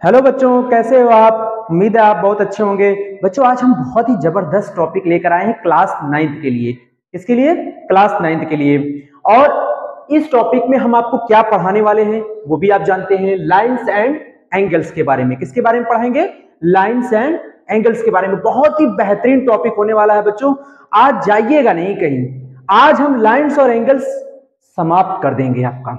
Hello बच्चों, कैसे हो आप। उम्मीद है आप बहुत अच्छे होंगे। बच्चों, आज हम बहुत ही जबरदस्त टॉपिक लेकर आए हैं क्लास 9th के लिए। किसके लिए? क्लास 9th के लिए। और इस टॉपिक में हम आपको क्या पढ़ाने वाले हैं वो भी आप जानते हैं, लाइंस एंड एंगल्स के बारे में। किसके बारे में पढ़ाएंगे? लाइंस एंड एंगल्स के बारे में। बहुत ही बेहतरीन टॉपिक होने वाला है बच्चों, आज जाइएगा नहीं कहीं। आज हम लाइंस और एंगल्स समाप्त कर देंगे आपका,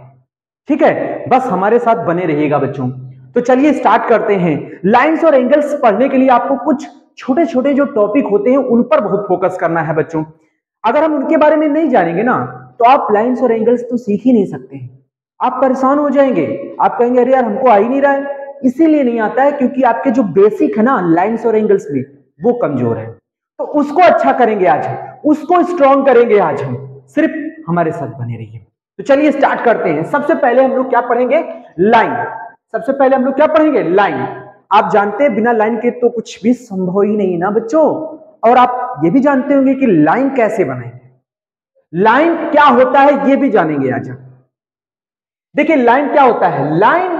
ठीक है? बस हमारे साथ बने रहिएगा बच्चों। तो चलिए स्टार्ट करते हैं। लाइंस और एंगल्स पढ़ने के लिए आपको कुछ छोटे छोटे जो टॉपिक होते हैं उन पर बहुत फोकस करना है बच्चों। अगर हम उनके बारे में नहीं जानेंगे ना, तो आप लाइंस और एंगल्स तो सीख ही नहीं सकते हैं। आप परेशान हो जाएंगे, आप कहेंगे अरे यार हमको आ ही नहीं रहा है। इसीलिए नहीं आता है क्योंकि आपके जो बेसिक है ना लाइंस और एंगल्स में, वो कमजोर है। तो उसको अच्छा करेंगे आज हम, उसको स्ट्रॉन्ग करेंगे आज हम। सिर्फ हमारे साथ बने रहिए। तो चलिए स्टार्ट करते हैं। सबसे पहले हम लोग क्या पढ़ेंगे? लाइन। सबसे पहले हम लोग क्या पढ़ेंगे? लाइन। आप जानते हैं बिना लाइन के तो कुछ भी संभव ही नहीं ना बच्चों। और आप ये भी जानते होंगे कि लाइन कैसे बनाएंगे, लाइन क्या होता है ये भी जानेंगे आज हम। देखिए लाइन क्या होता है। लाइन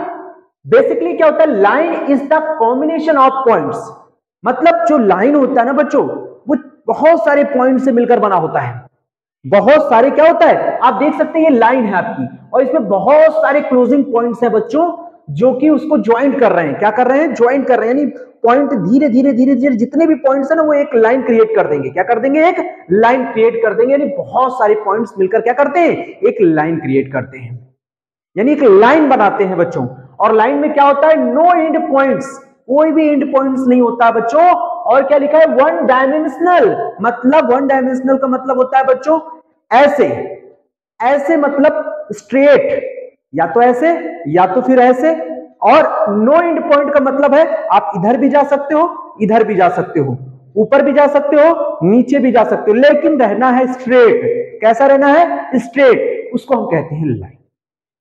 बेसिकली क्या होता है? Line is the combination of points. मतलब जो लाइन होता है ना बच्चों, वो बहुत सारे पॉइंट से मिलकर बना होता है। बहुत सारे क्या होता है, आप देख सकते हैं ये लाइन है आपकी, और इसमें बहुत सारे क्लोजिंग पॉइंट्स है बच्चों, जो कि उसको ज्वाइंट कर रहे हैं। क्या कर रहे हैं? ज्वाइंट कर रहे हैं। यानी पॉइंट धीरे धीरे धीरे धीरे जितने भी पॉइंट्स है ना, वो एक लाइन क्रिएट कर देंगे। क्या कर देंगे? एक लाइन क्रिएट कर देंगे। यानी बहुत सारे पॉइंट्स मिलकर क्या करते हैं? एक लाइन क्रिएट करते हैं, यानी एक लाइन बनाते हैं बच्चों। और लाइन में क्या होता है? नो एंड पॉइंट्स, कोई भी एंड पॉइंट्स नहीं होता है बच्चों। और क्या लिखा है? One dimensional. मतलब वन डायमेंशनल का मतलब होता है बच्चों ऐसे, ऐसे मतलब स्ट्रेट, या तो ऐसे या तो फिर ऐसे। और नो एंड पॉइंट का मतलब है आप इधर भी जा सकते हो, इधर भी जा सकते हो, ऊपर भी जा सकते हो, नीचे भी जा सकते हो, लेकिन रहना है स्ट्रेट। कैसा रहना है? स्ट्रेट। उसको हम कहते हैं लाइन।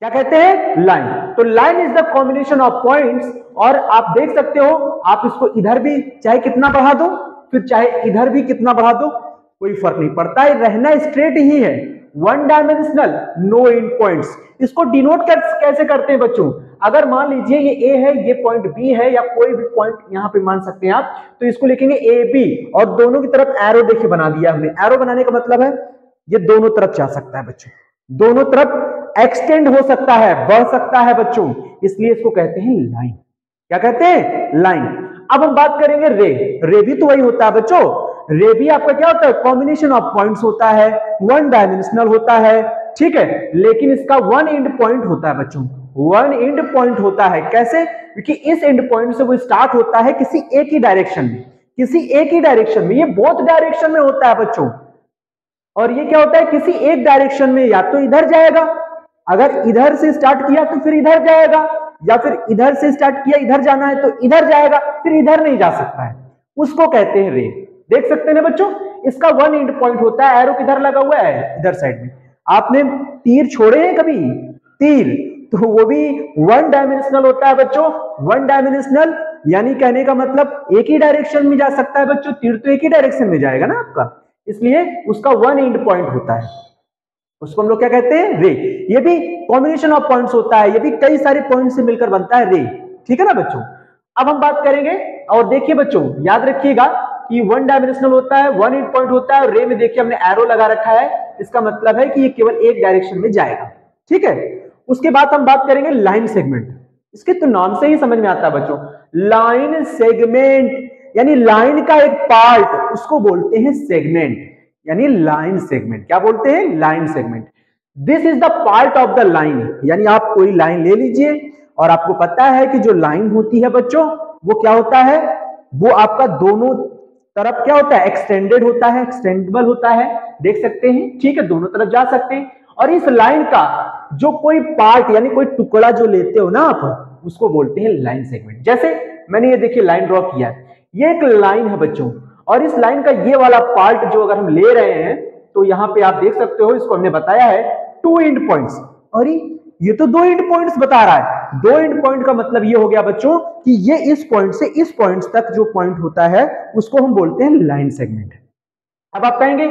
क्या कहते हैं? लाइन। तो line is the combination of points. और आप देख सकते हो, आप इसको इधर भी चाहे कितना बढ़ा दो, फिर चाहे इधर भी कितना बढ़ा दो, कोई फर्क नहीं पड़ता है, रहना स्ट्रेट ही है। One dimensional, no end points. इसको डिनोट कैसे करते हैं बच्चों? अगर मान लीजिए ये ए है, ये पॉइंट बी है, या कोई भी पॉइंट यहां पे मान सकते हैं आप, तो इसको लिखेंगे ए बी, और दोनों की तरफ एरो देखिए बना दिया हमने। एरो बनाने का मतलब है ये दोनों तरफ जा सकता है बच्चों, दोनों तरफ एक्सटेंड हो सकता है, बढ़ सकता है बच्चों, इसलिए इसको कहते हैं लाइन। क्या कहते हैं? लाइन। अब हम बात करेंगे रे। रे भी तो वही होता है बच्चों। रे भी आपका क्या होता है? कॉम्बिनेशन ऑफ पॉइंट्स होता है, वन डायमेंशनल होता है, ठीक है, लेकिन इसका वन एंड पॉइंट होता है बच्चों। वन एंड पॉइंट होता है। कैसे? क्योंकि इस एंड पॉइंट से वो स्टार्ट होता है किसी एक ही डायरेक्शन में, किसी एक ही डायरेक्शन में। ये बोथ डायरेक्शन में होता है बच्चों। और ये क्या होता है? किसी एक डायरेक्शन में, या तो इधर जाएगा, अगर इधर से स्टार्ट किया तो फिर इधर जाएगा, या फिर इधर से स्टार्ट किया, इधर जाना है तो इधर जाएगा, फिर इधर नहीं जा सकता है। उसको कहते हैं रे। देख सकते हैं ना बच्चों, इसका वन एंड पॉइंट होता है। एरो किधर लगा हुआ है? इधर साइड में। आपने तीर छोड़े हैं कभी? तीर तो वो भी वन डायमेंशनल होता है बच्चों। वन डायमेंशनल यानी कहने का मतलब एक ही डायरेक्शन में जा सकता है बच्चों। तीर तो एक ही डायरेक्शन में जाएगा ना आपका, इसलिए उसका वन एंड पॉइंट होता है। उसको हम लोग क्या कहते हैं? रे। ये भी कॉम्बिनेशन ऑफ पॉइंट्स होता है, ये भी कई सारे पॉइंट से मिलकर बनता है रे। ठीक है ना बच्चों? अब हम बात करेंगे, और देखिए बच्चों याद रखिएगा कि वन डायमेंशनल होता है, वन एंड पॉइंट होता है, और रे में देखिए हमने एरो लगा रखा है, इसका मतलब है कि ये केवल एक डायरेक्शन में जाएगा। ठीक है। उसके बाद हम बात करेंगे लाइन सेगमेंट। इसके तो नाम से ही समझ में आता है बच्चों, लाइन सेगमेंट, यानी लाइन का एक पार्ट, उसको बोलते हैं सेगमेंट, यानी लाइन सेगमेंट। क्या बोलते हैं? Line segment. This is the part of the line. यानी आप कोई लाइन ले लीजिए, और आपको पता है कि जो लाइन होती है बच्चों, वो क्या होता है? वो आपका दोनों तरफ क्या होता है? एक्सटेंडेड होता है, एक्सटेंडेबल होता है। देख सकते हैं, ठीक है, दोनों तरफ जा सकते हैं। और इस लाइन का जो कोई पार्ट, यानी कोई टुकड़ा जो लेते हो ना आप, उसको बोलते हैं लाइन सेगमेंट। जैसे मैंने ये देखिए लाइन ड्रॉ किया है, ये एक लाइन है बच्चों, और इस लाइन का ये वाला पार्ट जो अगर हम ले रहे हैं, तो यहां पे आप देख सकते हो, इसको हमने बताया है टू एंड पॉइंट्स। अरे ये तो दो एंड पॉइंट्स बता रहा है। दो एंड पॉइंट का मतलब ये हो गया बच्चों कि ये इस पॉइंट से इस पॉइंट तक जो पॉइंट होता है, उसको हम बोलते हैं लाइन सेगमेंट। अब आप कहेंगे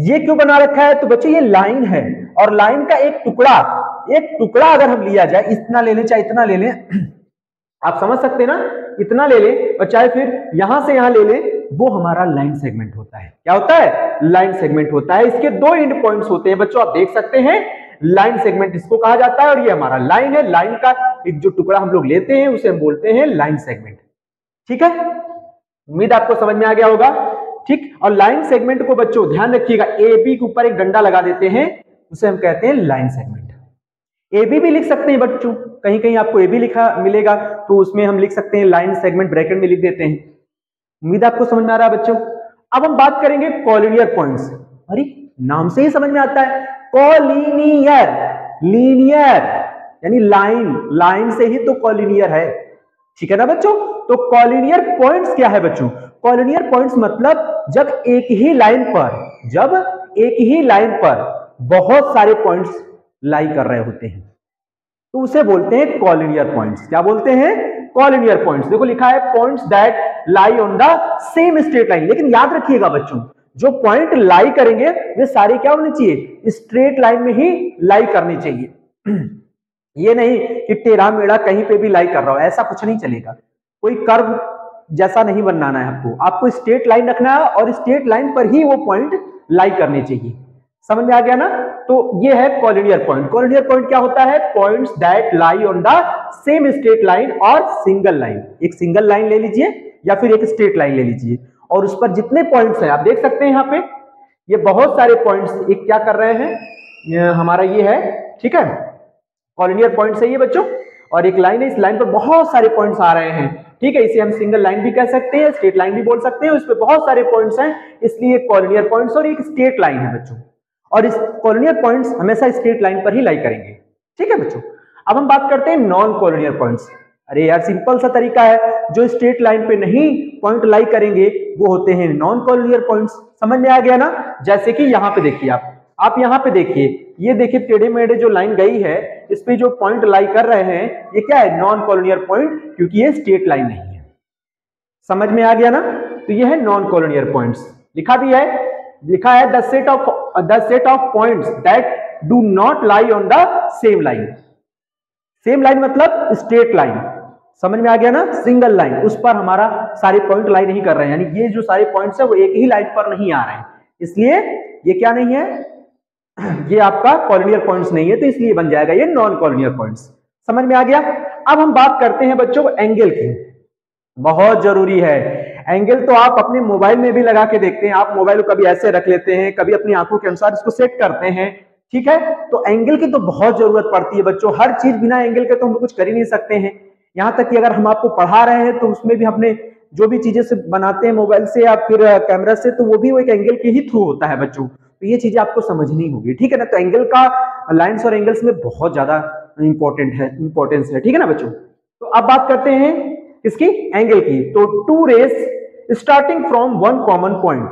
ये क्यों बना रखा है? तो बच्चों ये लाइन है, और लाइन का एक टुकड़ा अगर हम लिया जाए, इतना ले लें चाहे इतना ले लें, आप समझ सकते हैं ना, इतना ले ले और चाहे फिर यहां से यहां ले ले, वो हमारा लाइन सेगमेंट होता है। क्या होता है? लाइन सेगमेंट होता है। इसके दो एंड पॉइंट्स होते हैं बच्चों, आप देख सकते हैं, लाइन सेगमेंट इसको कहा जाता है और ये हमारा लाइन है। लाइन का एक जो टुकड़ा हम लोग लेते हैं उसे हम बोलते हैं लाइन सेगमेंट। ठीक है, उम्मीद आपको समझ में आ गया होगा। ठीक, और लाइन सेगमेंट को बच्चों ध्यान रखिएगा, ए बी के ऊपर एक डंडा लगा देते हैं, उसे हम कहते हैं लाइन सेगमेंट। ए बी भी लिख सकते हैं बच्चों, कहीं कहीं आपको ए बी लिखा मिलेगा तो उसमें हम लिख सकते हैं लाइन सेगमेंट, ब्रैकेट में लिख देते हैं। उम्मीद आपको समझ में आ रहा है बच्चों। अब हम बात करेंगे कॉलिनियर पॉइंट्स। अरे नाम से ही समझ में आता है, कॉलिनियर, लीनियर यानी लाइन, लाइन से ही तो कॉलिनियर है। ठीक है ना बच्चों। तो कॉलिनियर पॉइंट्स क्या है बच्चों? कॉलिनियर पॉइंट्स मतलब जब एक ही लाइन पर बहुत सारे पॉइंट्स लाई कर रहे होते हैं तो उसे बोलते हैं कॉलिनियर पॉइंट्स। क्या बोलते हैं? Collinear points. देखो लिखा है points that lie on the same straight line. लेकिन याद रखिएगा बच्चों, जो पॉइंट लाई करेंगे वे सारे क्या होने चाहिए? स्ट्रेट लाइन में ही लाई करनी चाहिए। ये नहीं कि टेढ़ा मेढ़ा कहीं पे भी लाई कर रहा हो, ऐसा कुछ नहीं चलेगा। कोई कर्व जैसा नहीं बनाना है आपको, आपको स्ट्रेट लाइन रखना है और स्ट्रेट लाइन पर ही वो पॉइंट लाई करने चाहिए। समझ में आ गया ना? तो ये है कॉलिनियर पॉइंट। कॉलिनियर पॉइंट क्या होता है? Points that lie on the same straight line और सिंगल लाइन। एक सिंगल लाइन ले लीजिए या फिर एक स्ट्रेट लाइन ले लीजिए और उस पर जितने पॉइंट्स हैं आप देख सकते हैं यहाँ पे, ये बहुत सारे पॉइंट्स एक क्या कर रहे हैं, हमारा ये है, ठीक है, कॉलिनियर पॉइंट्स है ये बच्चों, और एक लाइन है, इस लाइन पर बहुत सारे पॉइंट्स आ रहे हैं। ठीक है, इसे हम सिंगल लाइन भी कह सकते हैं, स्ट्रेट लाइन भी बोल सकते हैं, उस पर बहुत सारे पॉइंट्स हैं, इसलिए कॉलिनियर पॉइंट्स और एक स्ट्रेट लाइन है बच्चों। और इस कॉलिनियर पॉइंट्स हमेशा स्ट्रेट लाइन पर ही लाई करेंगे। ठीक है बच्चों। अब हम बात करते हैं नॉन कॉलिनियर पॉइंट्स। अरे यार सिंपल सा तरीका है, जो स्ट्रेट लाइन पे नहीं पॉइंट लाई करेंगे वो होते हैं नॉन कॉलिनियर पॉइंट्स। समझ में आ गया ना? जैसे कि यहाँ पे देखिए, आप यहाँ पे देखिए, ये देखिए टेढ़े मेढ़े जो लाइन गई है, इस पे जो पॉइंट लाई कर रहे हैं ये क्या है? नॉन कॉलिनियर पॉइंट, क्योंकि ये स्ट्रेट लाइन नहीं है। समझ में आ गया ना? तो ये है नॉन कॉलिनियर पॉइंट्स। लिखा भी है, लिखा है the set of points that do not lie on the same line. Same line मतलब स्ट्रेट लाइन। समझ में आ गया ना? सिंगल लाइन, उस पर हमारा सारे पॉइंट लाई नहीं कर रहे हैं, यानी ये जो सारे पॉइंट्स है वो एक ही लाइन पर नहीं आ रहे हैं, इसलिए ये क्या नहीं है, ये आपका कॉलिनियर पॉइंट्स नहीं है, तो इसलिए बन जाएगा ये नॉन कॉलिनियर पॉइंट्स। समझ में आ गया? अब हम बात करते हैं बच्चों एंगल की। बहुत जरूरी है एंगल, तो आप अपने मोबाइल में भी लगा के देखते हैं, आप मोबाइल को कभी ऐसे रख लेते हैं, कभी अपनी आंखों के अनुसार इसको सेट करते हैं। ठीक है, तो एंगल की तो बहुत जरूरत पड़ती है बच्चों, हर चीज बिना एंगल के तो हम कुछ कर ही नहीं सकते हैं। यहाँ तक कि अगर हम आपको पढ़ा रहे हैं तो उसमें भी हमने जो भी चीजें से बनाते हैं मोबाइल से या फिर कैमरा से, तो वो भी वो एक एंगल के ही थ्रू होता है बच्चों। तो ये चीजें आपको समझनी होगी। ठीक है ना? तो एंगल का लाइन्स और एंगल्स में बहुत ज्यादा इंपॉर्टेंस है। ठीक है ना बच्चों? तो अब बात करते हैं इसकी एंगल की। तो two rays starting from one common point,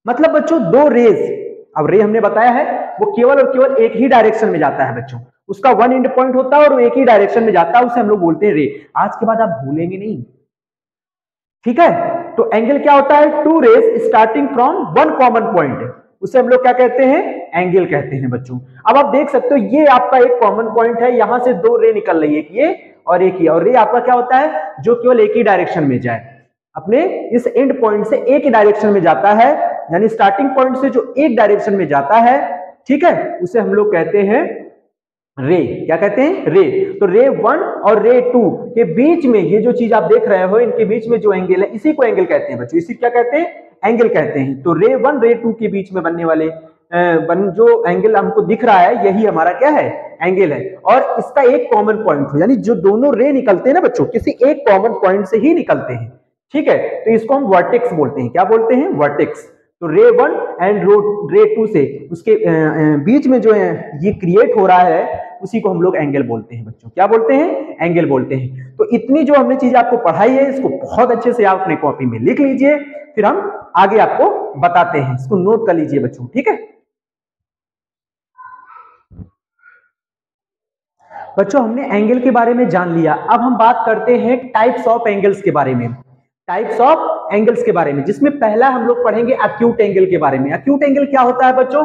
मतलब बच्चों दो रेज, अब रे हमने बताया है वो केवल और केवल एक ही डायरेक्शन में जाता है बच्चों, उसका वन एंड पॉइंट होता है और वो एक ही डायरेक्शन में जाता है, उसे हम लोग बोलते हैं रे। आज के बाद आप भूलेंगे नहीं। ठीक है, तो एंगल क्या होता है? Two rays starting from one common point, उसे हम लोग क्या कहते हैं? एंगल कहते हैं बच्चों। अब आप देख सकते हो ये आपका एक कॉमन पॉइंट है, यहां से दो रे निकल रही है, एक ये और एक ये, और रे आपका क्या होता है? जो केवल एक ही डायरेक्शन में जाए, अपने इस एंड पॉइंट से एक ही डायरेक्शन में जाता है, यानी स्टार्टिंग पॉइंट से जो एक डायरेक्शन में जाता है, ठीक है, उसे हम लोग कहते हैं रे। क्या कहते हैं? रे। तो रे 1 और रे 2 के बीच में ये जो चीज आप देख रहे हो, इनके बीच में जो एंगल है इसी को एंगल कहते हैं बच्चों, इसी क्या कहते हैं? एंगल कहते हैं। तो रे 1 रे 2 के बीच में बनने वाले जो एंगल हमको दिख रहा है यही हमारा क्या है? एंगल है। और इसका एक कॉमन पॉइंट हो, यानी जो दोनों रे निकलते हैं ना बच्चों, किसी एक कॉमन पॉइंट से ही निकलते हैं। ठीक है, तो इसको हम वर्टेक्स बोलते हैं। क्या बोलते हैं? वर्टेक्स। तो रे 1 एंड रे 2 से उसके बीच में जो है ये क्रिएट हो रहा है, उसी को हम लोग एंगल बोलते हैं बच्चों। क्या बोलते हैं? एंगल बोलते हैं। तो इतनी जो हमने चीज आपको पढ़ाई है, इसको बहुत अच्छे से आप अपने कॉपी में लिख लीजिए, फिर हम आगे आपको बताते हैं, इसको नोट कर लीजिए बच्चों। ठीक है बच्चों, हमने एंगल के बारे में जान लिया। अब हम बात करते हैं टाइप्स ऑफ एंगल्स के बारे में, टाइप्स ऑफ एंगल्स के बारे में, जिसमें पहला हम लोग पढ़ेंगे एक्यूट एंगल के बारे में। एक्यूट एंगल क्या होता है बच्चों?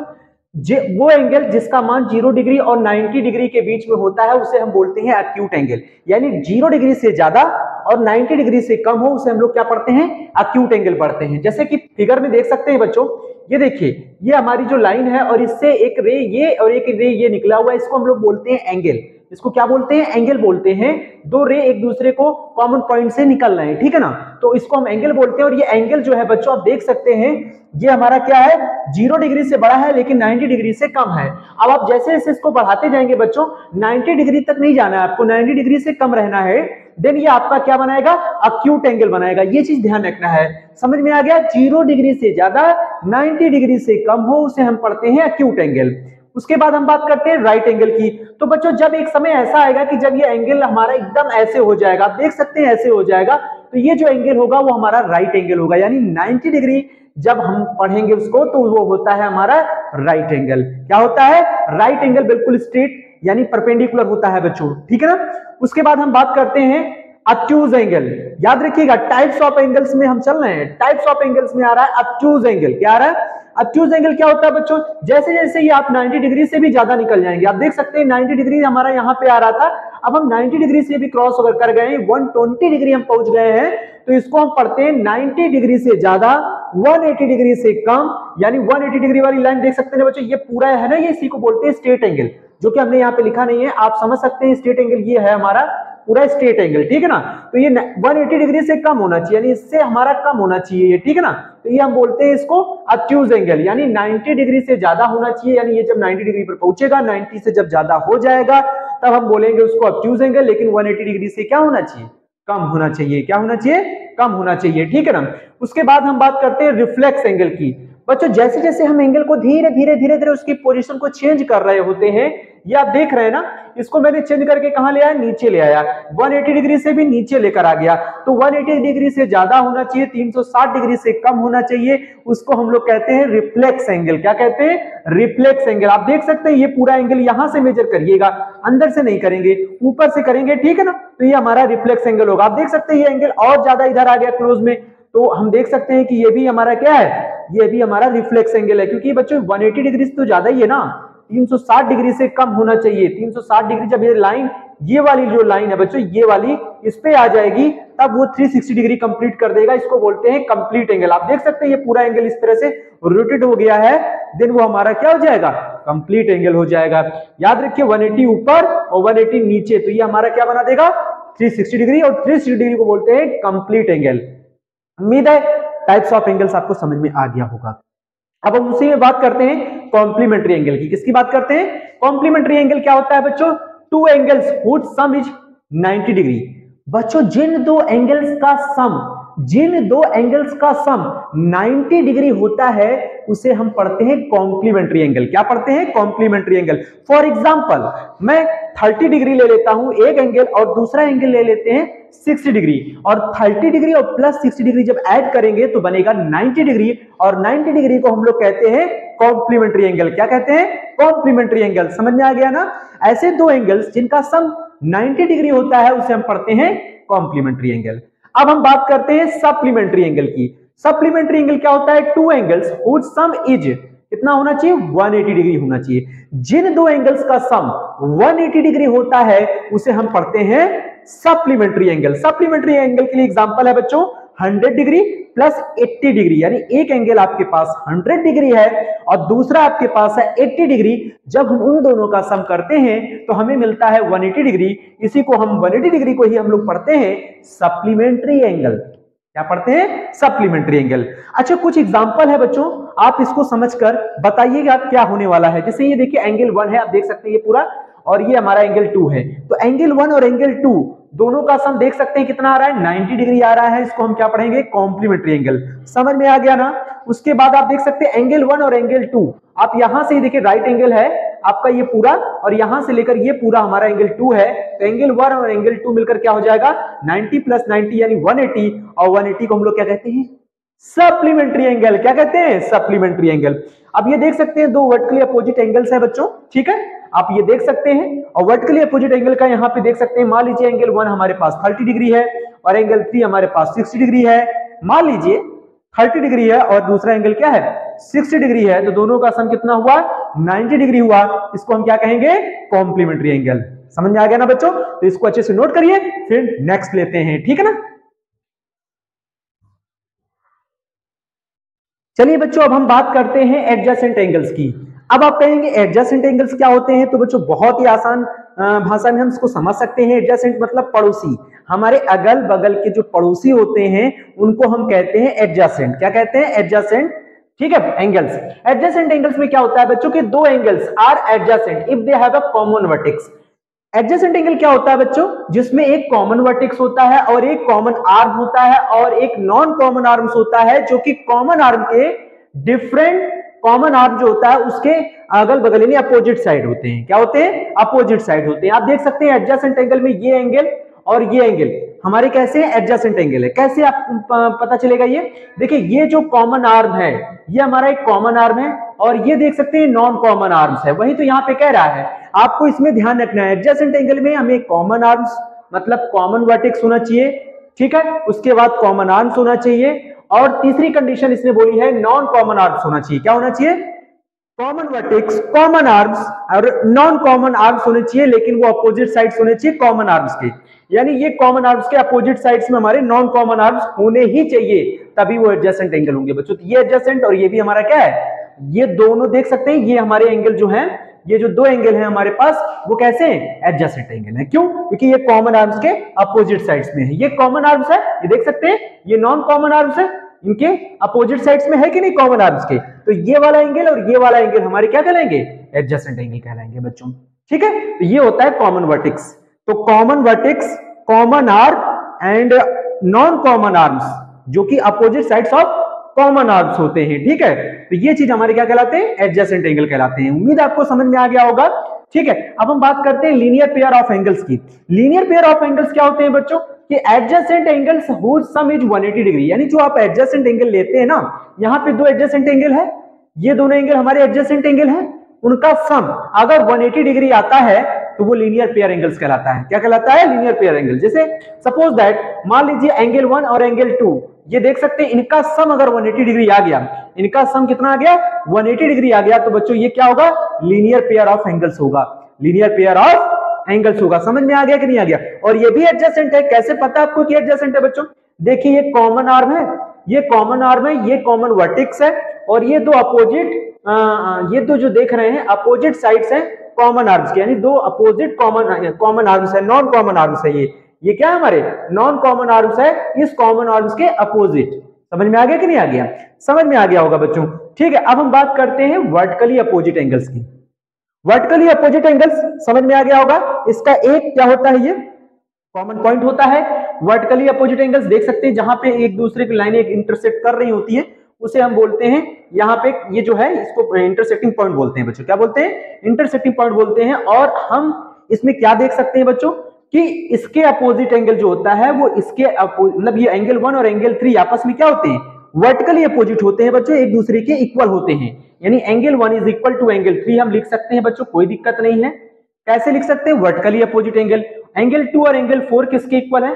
वो एंगल जिसका मान 0 डिग्री और 90 डिग्री के बीच में होता है उसे हम बोलते हैं एक्यूट एंगल। यानी 0 डिग्री से ज्यादा और 90 डिग्री से कम हो उसे हम लोग क्या पढ़ते हैं, एक्यूट एंगल पढ़ते हैं। जैसे कि फिगर में देख सकते हैं बच्चों, ये देखिए ये हमारी जो लाइन है और इससे एक रे ये और एक रे ये निकला हुआ है, इसको हम लोग बोलते हैं एंगल। इसको क्या बोलते हैं, एंगल बोलते हैं। दो रे एक दूसरे को कॉमन पॉइंट से निकल रहे हैं, ठीक है ना, तो इसको हम एंगल बोलते हैं। और ये एंगल जो है बच्चों आप देख सकते हैं ये हमारा क्या है, 0 डिग्री से बड़ा है लेकिन 90 डिग्री से कम है। अब आप जैसे जैसे इसको बढ़ाते जाएंगे बच्चों, 90 डिग्री तक नहीं जाना है आपको, 90 डिग्री से कम रहना है, देन ये आपका क्या बनाएगा, एक्यूट एंगल बनाएगा। ये चीज ध्यान रखना है, समझ में आ गया। 0 डिग्री से ज्यादा 90 डिग्री से कम हो उसे हम पढ़ते हैं एक्यूट एंगल। उसके बाद हम बात करते हैं राइट एंगल की। तो बच्चों जब एक समय ऐसा आएगा कि जब ये एंगल हमारा एकदम ऐसे हो जाएगा, आप देख सकते हैं ऐसे हो जाएगा, तो ये जो एंगल होगा वो हमारा राइट एंगल होगा। यानी 90 डिग्री जब हम पढ़ेंगे उसको तो वो होता है हमारा राइट एंगल। क्या होता है, राइट एंगल बिल्कुल स्ट्रेट यानी परपेंडिकुलर होता है बच्चों, ठीक है ना। उसके बाद हम बात करते हैं ऑब्ट्यूज एंगल। याद रखिएगा टाइप्स ऑफ एंगल्स में हम चल रहे हैं, टाइप्स ऑफ एंगल्स में आ रहा है ऑब्ट्यूज एंगल। क्या आ रहा है, ऑब्ट्यूज एंगल क्या होता है बच्चों, जैसे जैसे ये आप 90 डिग्री से भी ज्यादा निकल जाएंगे। आप देख सकते हैं 90 डिग्री हमारा यहाँ पे आ रहा था, अब हम 90 डिग्री से भी क्रॉस ओवर कर गए, 120 डिग्री हम पहुंच गए हैं, तो इसको हम पढ़ते हैं 90 डिग्री से ज्यादा 180 डिग्री से कम। यानी 180 डिग्री वाली लाइन देख सकते हैं बच्चों, ये पूरा है ना, ये इसी को बोलते हैं स्ट्रेट एंगल, जो कि हमने यहाँ पे लिखा नहीं है, आप समझ सकते हैं स्ट्रेट एंगल ये है हमारा पूरा स्ट्रेट एंगल, ठीक है ना। तो ये 180 डिग्री से कम होना चाहिए, यानी इससे हमारा कम होना चाहिए ये, ठीक है ना। तो ये हम बोलते हैं इसको ऑब्ट्यूज एंगल, यानी 90 डिग्री से ज्यादा होना चाहिए। यानी ये जब 90 डिग्री पर पहुंचेगा, 90 से जब ज्यादा हो जाएगा तब हम बोलेंगे उसको ऑब्ट्यूज एंगल। लेकिन 180 डिग्री से क्या होना चाहिए, कम होना चाहिए। क्या होना चाहिए, कम होना चाहिए, ठीक है ना। उसके बाद हम बात करते हैं रिफ्लेक्स एंगल की। बच्चों जैसे जैसे हम एंगल को धीरे धीरे धीरे धीरे उसकी पोजीशन को चेंज कर रहे होते हैं, ये आप देख रहे हैं ना, इसको मैंने चेंज करके कहां ले आया, नीचे ले आया, 180 डिग्री से भी नीचे लेकर आ गया। तो 180 डिग्री से ज्यादा होना चाहिए, 360 डिग्री से कम होना चाहिए, उसको हम लोग कहते हैं रिफ्लेक्स एंगल। क्या कहते हैं, रिफ्लेक्स एंगल। आप देख सकते हैं ये पूरा एंगल यहां से मेजर करिएगा, अंदर से नहीं करेंगे, ऊपर से करेंगे, ठीक है ना। तो ये हमारा रिफ्लेक्स एंगल होगा। आप देख सकते हैं ये एंगल और ज्यादा इधर आ गया क्लोज में, तो हम देख सकते हैं कि ये भी हमारा क्या है, ये भी हमारा रिफ्लेक्स एंगल है, क्योंकि बच्चों 180 डिग्री से तो ज्यादा ही है ना, 360 डिग्री से कम होना चाहिए। 360 डिग्री जब ये लाइन, ये वाली जो लाइन है बच्चों, ये वाली इस पे आ जाएगी तब वो 360 डिग्री कंप्लीट कर देगा, इसको बोलते हैं कंप्लीट एंगल। आप देख सकते हैं ये पूरा एंगल इस तरह से रोटेट हो गया है, देन वो हमारा क्या हो जाएगा, कंप्लीट एंगल हो जाएगा। याद रखिए 180 ऊपर और 180 नीचे, तो ये हमारा क्या बना देगा, 360 डिग्री, और 360 डिग्री को बोलते हैं कंप्लीट एंगल। उम्मीद है टाइप्स ऑफ एंगल्स आपको समझ में आ गया होगा। अब हम उसी में बात करते हैं कॉम्प्लीमेंट्री एंगल की। किसकी बात करते हैं, कॉम्प्लीमेंट्री एंगल क्या होता है बच्चों, two angles whose sum is 90 degree. बच्चों जिन दो एंगल्स का सम, जिन दो एंगल्स का सम 90 डिग्री होता है उसे हम पढ़ते हैं कॉम्प्लीमेंट्री एंगल। क्या पढ़ते हैं, कॉम्प्लीमेंट्री एंगल। फॉर एग्जांपल मैं 30 डिग्री ले लेता हूं एक एंगल, और दूसरा एंगल ले लेते हैं 60 डिग्री, और 30 डिग्री और प्लस 60 डिग्री जब ऐड करेंगे तो बनेगा 90 डिग्री, और 90 डिग्री को हम लोग कहते हैं कॉम्प्लीमेंट्री एंगल। क्या कहते हैं, कॉम्प्लीमेंट्री एंगल। समझ में आ गया ना। ऐसे दो एंगल्स जिनका सम 90 डिग्री होता है उसे हम पढ़ते हैं कॉम्प्लीमेंट्री एंगल। अब हम बात करते हैं सप्लीमेंट्री एंगल की। सप्लीमेंट्री एंगल क्या होता है, two angles whose sum is, कितना होना चाहिए, 180 डिग्री होना चाहिए। जिन दो एंगल्स का सम 180 डिग्री होता है उसे हम पढ़ते हैं सप्लीमेंट्री एंगल। सप्लीमेंट्री एंगल के लिए एग्जांपल है बच्चों 100 डिग्री प्लस 80 डिग्री, यानी एक एंगल आपके पास 100 डिग्री है और दूसरा आपके पास है 80 डिग्री। जब हम उन दोनों का सम करते हैं तो हमें मिलता है 180 डिग्री। इसी को हम 180 डिग्री को ही हम लोग पढ़ते हैं सप्लीमेंट्री एंगल। क्या पढ़ते हैं, सप्लीमेंट्री एंगल। अच्छा कुछ एग्जांपल है बच्चों, आप इसको समझकर बताइएगा क्या होने वाला है। जैसे ये देखिए एंगल 1 है, आप देख सकते हैं ये पूरा, और ये हमारा एंगल 2 है। तो एंगल 1 और एंगल 2 दोनों का सम देख सकते हैं कितना आ रहा है, 90 डिग्री आ रहा है। इसको हम क्या पढ़ेंगे, कॉम्प्लीमेंट्री एंगल। समझ में आ गया ना। उसके बाद आप देख सकते हैं एंगल 1 और एंगल 2, आप यहां से देखिए राइट एंगल है आपका ये पूरा, और यहां से लेकर ये पूरा हमारा एंगल 2 है। तो एंगल 1 और एंगल 2 मिलकर क्या हो जाएगा, 90 प्लस 90 यानी 180, और 180 को हम लोग क्या कहते हैं, सप्लीमेंट्री एंगल। क्या कहते हैं, सप्लीमेंट्री एंगल। अब ये देख सकते हैं दो वर्टिकली अपोजिट एंगल्स है बच्चों, ठीक है, आप ये देख सकते हैं। और वर्टिकली अपोजिट एंगल का यहाँ पे देख सकते हैं, मान लीजिए एंगल 1 हमारे पास 30 डिग्री है और एंगल 3 हमारे पास 60 डिग्री है। मान लीजिए 30 डिग्री है और दूसरा एंगल क्या है, 60 डिग्री है, तो दोनों का सम कितना हुआ? 90 डिग्री हुआ। इसको हम क्या कहेंगे? Complementary angle. समझ में आ गया ना बच्चों? तो इसको अच्छे से नोट करिए, फिर नेक्स्ट लेते हैं, ठीक है ना। चलिए बच्चों, अब हम बात करते हैं एडजेसेंट एंगल्स की। अब आप कहेंगे एडजेसेंट एंगल्स क्या होते हैं? तो बच्चों बहुत ही आसान भाषा में हम इसको समझ सकते हैं। एडजेसेंट मतलब पड़ोसी, हमारे अगल बगल के जो पड़ोसी होते हैं उनको हम कहते हैं एडजेसेंट। क्या कहते हैं? एडजेसेंट, ठीक है, एंगल्स। एडजेसेंट एंगल्स में क्या होता है बच्चों कि दो angles are adjacent if they have a common vertex. Adjacent angle क्या होता है बच्चों? जिसमें एक कॉमन वर्टेक्स होता है और एक कॉमन आर्म होता है और एक नॉन कॉमन आर्म्स होता है, जो कि कॉमन आर्म के डिफरेंट, कॉमन आर्म जो होता है उसके अगल बगल यानी अपोजिट साइड होते हैं। क्या होते हैं? अपोजिट साइड होते हैं। आप देख सकते हैं एडजेसेंट एंगल में ये एंगल और ये एंगल हमारे कैसे एडजेसेंट एंगल है। कैसे आप पता चलेगा? ये देखिए, ये जो कॉमन आर्म है ये हमारा एक कॉमन आर्म है और ये देख सकते हैं नॉन कॉमन आर्म्स है। वही तो यहाँ पे कह रहा है, आपको इसमें ध्यान रखना है एडजेसेंट एंगल में हमें कॉमन आर्म्स मतलब कॉमन वर्टेक्स होना चाहिए, ठीक है, उसके बाद कॉमन आर्म्स होना चाहिए और तीसरी कंडीशन इसने बोली है नॉन कॉमन आर्म्स होना चाहिए। क्या होना चाहिए? कॉमन वर्टेक्स, कॉमन आर्म्स और नॉन कॉमन आर्म्स होने चाहिए, लेकिन वो अपोजिट साइड्स होने चाहिए कॉमन आर्म्स के। यानी ये कॉमन आर्म्स के अपोजिट साइड्स में हमारे नॉन कॉमन आर्म्स होने ही चाहिए, तभी वो एडजेसेंट एंगल होंगे बच्चों। तो ये एडजेसेंट और ये भी हमारा क्या है? ये दोनों देख सकते हैं, ये हमारे एंगल जो है, ये जो दो एंगल है हमारे पास वो कैसे हैं? एडजेसेंट एंगल है। क्यों? क्योंकि ये कॉमन आर्म्स के अपोजिट साइड्स में है। ये कॉमन आर्म्स है, ये देख सकते हैं, ये नॉन कॉमन आर्म्स है, इनके अपोजिट साइड्स में है कि नहीं कॉमन आर्म्स के। तो ये वाला एंगल और ये वाला एंगल हमारे क्या कहलाएंगे? एडजेसेंट एंगल कहलाएंगे बच्चों, ठीक है। तो ये होता है कॉमन वर्टेक्स। तो common vertex, common arm and non common arms जो कि opposite sides of common arms होते हैं, ठीक है। तो ये चीज हमारे क्या कहलाते हैं? एडजेसेंट एंगल कहलाते हैं। उम्मीद आपको समझ में आ गया होगा, ठीक है। अब हम बात करते हैं लीनियर पेयर ऑफ एंगल्स की। लीनियर पेयर ऑफ एंगल्स क्या होते हैं बच्चों कि adjacent angles whose sum is 180 degree. यानी जो आप एडजेसेंट एंगल लेते हैं ना, यहाँ पे दो एडजेसेंट एंगल है, ये दोनों एंगल हमारे एडजेसेंट एंगल है, उनका सम अगर 180 डिग्री आता है तो वो लीनियर पेयर एंगल्स कहलाता है। क्या कहलाता है? Linear pair angle. जैसे सपोज दैट, मान लीजिए एंगल 1 और एंगल 2, ये देख सकते हैं इनका सम अगर 180 डिग्री आ गया, इनका सम कितना आ गया? 180 डिग्री आ गया, तो बच्चों ये क्या होगा? लीनियर पेयर ऑफ एंगल्स होगा। लीनियर पेयर ऑफ एंगल्स होगा। समझ में आ गया कि नहीं आ गया? और ये भी एडजेसेंट है। कैसे पता आपको कि एडजेसेंट है बच्चों? देखिए, ये कॉमन आर्म है, ये कॉमन आर्म है, ये कॉमन वर्टेक्स है और ये दो अपोजिट, ये दो जो देख रहे हैं अपोजिट साइड्स हैं कॉमन आर्म्स के, यानी दो अपोजिट कॉमन आर्म्स है, नॉन कॉमन आर्म्स है। ये क्या है? हमारे नॉन कॉमन आर्म्स है इस कॉमन आर्म्स के अपोजिट। समझ में आ गया कि नहीं आ गया? समझ में आ गया होगा बच्चों, ठीक है। अब हम बात करते हैं वर्टिकली अपोजिट एंगल्स की। वर्टिकली अपोजिट एंगल्स समझ में आ गया होगा। इसका एक क्या होता है? ये कॉमन पॉइंट होता है। वर्टिकली अपोजिट एंगल्स देख सकते हैं जहां पे एक दूसरे की लाइनें इंटरसेक्ट कर रही होती है, उसे हम बोलते हैं यहाँ पे, ये जो है इसको इंटरसेक्टिंग पॉइंट बोलते हैं बच्चों। क्या बोलते हैं? इंटरसेक्टिंग पॉइंट बोलते हैं। और हम इसमें क्या देख सकते हैं बच्चों कि इसके अपोजिट एंगल जो होता है वो इसके मतलब ये एंगल 1 और एंगल 3 आपस में क्या होते हैं? वर्टिकली अपोजिट होते हैं बच्चों, एक दूसरे के इक्वल होते हैं। यानी angle 1 is equal to angle 3 हम लिख सकते हैं बच्चों, कोई दिक्कत नहीं है। कैसे लिख सकते हैं? Vertically opposite angle. एंगल 2 और एंगल 4 किसके इक्वल है?